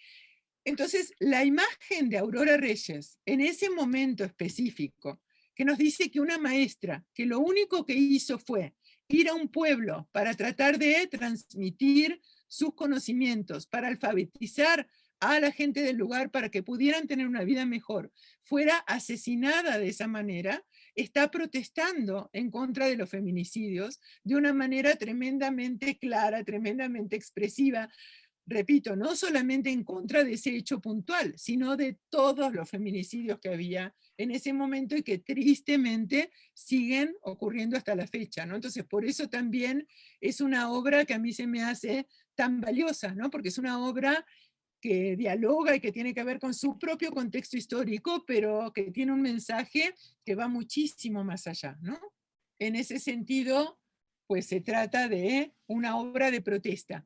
Entonces, la imagen de Aurora Reyes en ese momento específico, que nos dice que una maestra, que lo único que hizo fue ir a un pueblo para tratar de transmitir sus conocimientos, para alfabetizar a la gente del lugar para que pudieran tener una vida mejor, fuera asesinada de esa manera, está protestando en contra de los feminicidios de una manera tremendamente clara, tremendamente expresiva, repito, no solamente en contra de ese hecho puntual, sino de todos los feminicidios que había en ese momento y que tristemente siguen ocurriendo hasta la fecha, ¿no? Entonces, por eso también es una obra que a mí se me hace tan valiosa, ¿no? Porque es una obra que dialoga y que tiene que ver con su propio contexto histórico, pero que tiene un mensaje que va muchísimo más allá, ¿no? En ese sentido, pues se trata de una obra de protesta.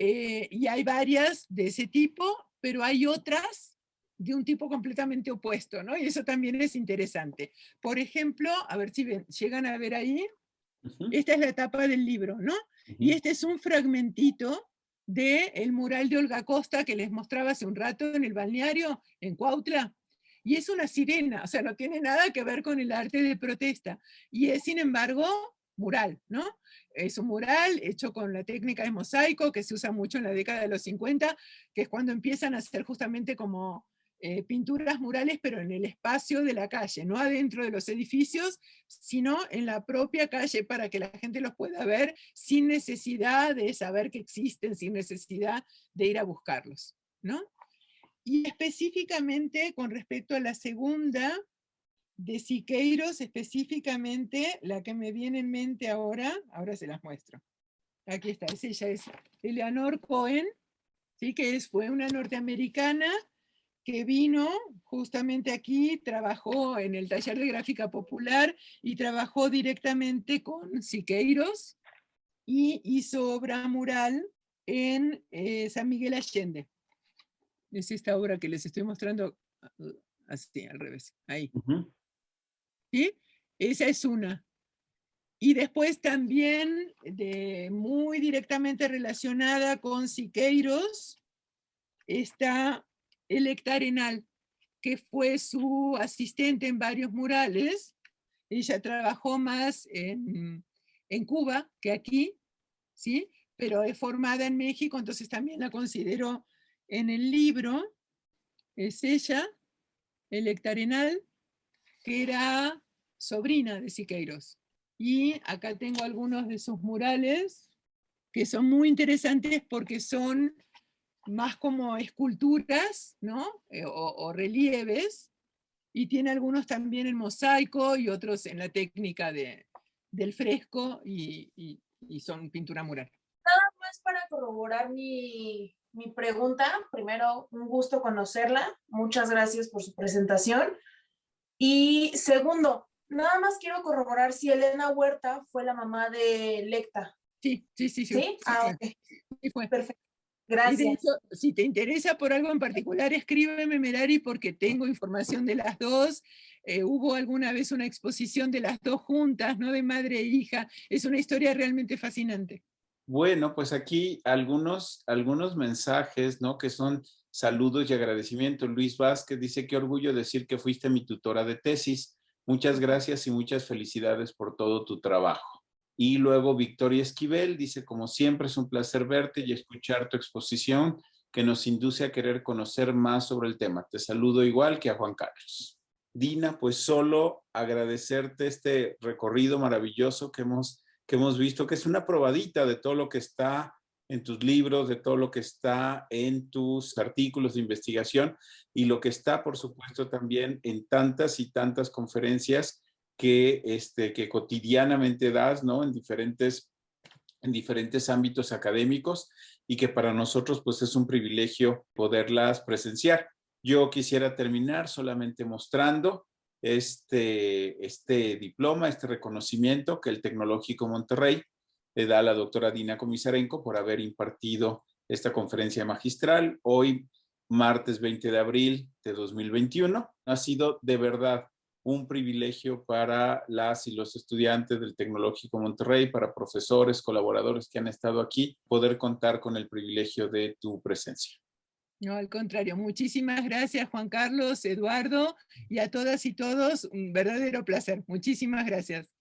Y hay varias de ese tipo, pero hay otras de un tipo completamente opuesto, ¿no? Y eso también es interesante. Por ejemplo, a ver si llegan a ver ahí, esta es la tapa del libro, ¿no? Y este es un fragmentito del mural de Olga Costa que les mostraba hace un rato en el balneario, en Cuautla. Y es una sirena, o sea, no tiene nada que ver con el arte de protesta. Y es, sin embargo, mural, ¿no? Es un mural hecho con la técnica de mosaico que se usa mucho en la década de los 50, que es cuando empiezan a hacer justamente como pinturas murales, pero en el espacio de la calle, no adentro de los edificios, sino en la propia calle para que la gente los pueda ver sin necesidad de saber que existen, sin necesidad de ir a buscarlos, ¿no? Y específicamente con respecto a la segunda, de Siqueiros, específicamente la que me viene en mente ahora se las muestro. Aquí está, ella es Eleanor Cohen, ¿sí? Fue una norteamericana que vino justamente aquí, trabajó en el taller de gráfica popular y trabajó directamente con Siqueiros y hizo obra mural en San Miguel Allende. Es esta obra que les estoy mostrando así, al revés, ahí. ¿Sí? Esa es una. Y después también, muy directamente relacionada con Siqueiros, está Electa Arenal, que fue su asistente en varios murales. Ella trabajó más en Cuba que aquí, ¿sí? Pero es formada en México, entonces también la considero en el libro. Es ella, Electa Arenal, que era sobrina de Siqueiros. Y acá tengo algunos de sus murales que son muy interesantes porque son más como esculturas, ¿no? O relieves, y tiene algunos también en mosaico y otros en la técnica del fresco y son pintura mural. Nada más para corroborar mi pregunta, primero, un gusto conocerla, muchas gracias por su presentación. Y segundo, nada más quiero corroborar si Elena Huerta fue la mamá de Lecta. Sí. ¿Sí? Ah, ok. Sí fue. Perfecto. Y de Gracias. hecho, si te interesa por algo en particular, escríbeme, Merari, porque tengo información de las dos. Hubo alguna vez una exposición de las dos juntas, ¿no? De madre e hija. Es una historia realmente fascinante. Bueno, pues aquí algunos mensajes, ¿no? Que son saludos y agradecimiento. Luis Vázquez dice: qué orgullo decir que fuiste mi tutora de tesis. Muchas gracias y muchas felicidades por todo tu trabajo. Y luego Victoria Esquivel dice: como siempre es un placer verte y escuchar tu exposición que nos induce a querer conocer más sobre el tema. Te saludo igual que a Juan Carlos. Dina, pues solo agradecerte este recorrido maravilloso que hemos visto, que es una probadita de todo lo que está en tus libros, de todo lo que está en tus artículos de investigación y lo que está, por supuesto, también en tantas y tantas conferencias que cotidianamente das, ¿no? En diferentes ámbitos académicos y que para nosotros pues es un privilegio poderlas presenciar. Yo quisiera terminar solamente mostrando este diploma, este reconocimiento que el Tecnológico Monterrey le da a la doctora Dina Komisarenko por haber impartido esta conferencia magistral hoy, martes 20 de abril de 2021. Ha sido de verdad un privilegio para las y los estudiantes del Tecnológico Monterrey, para profesores, colaboradores que han estado aquí, poder contar con el privilegio de tu presencia. No, al contrario, muchísimas gracias Juan Carlos, Eduardo, y a todas y todos, un verdadero placer. Muchísimas gracias.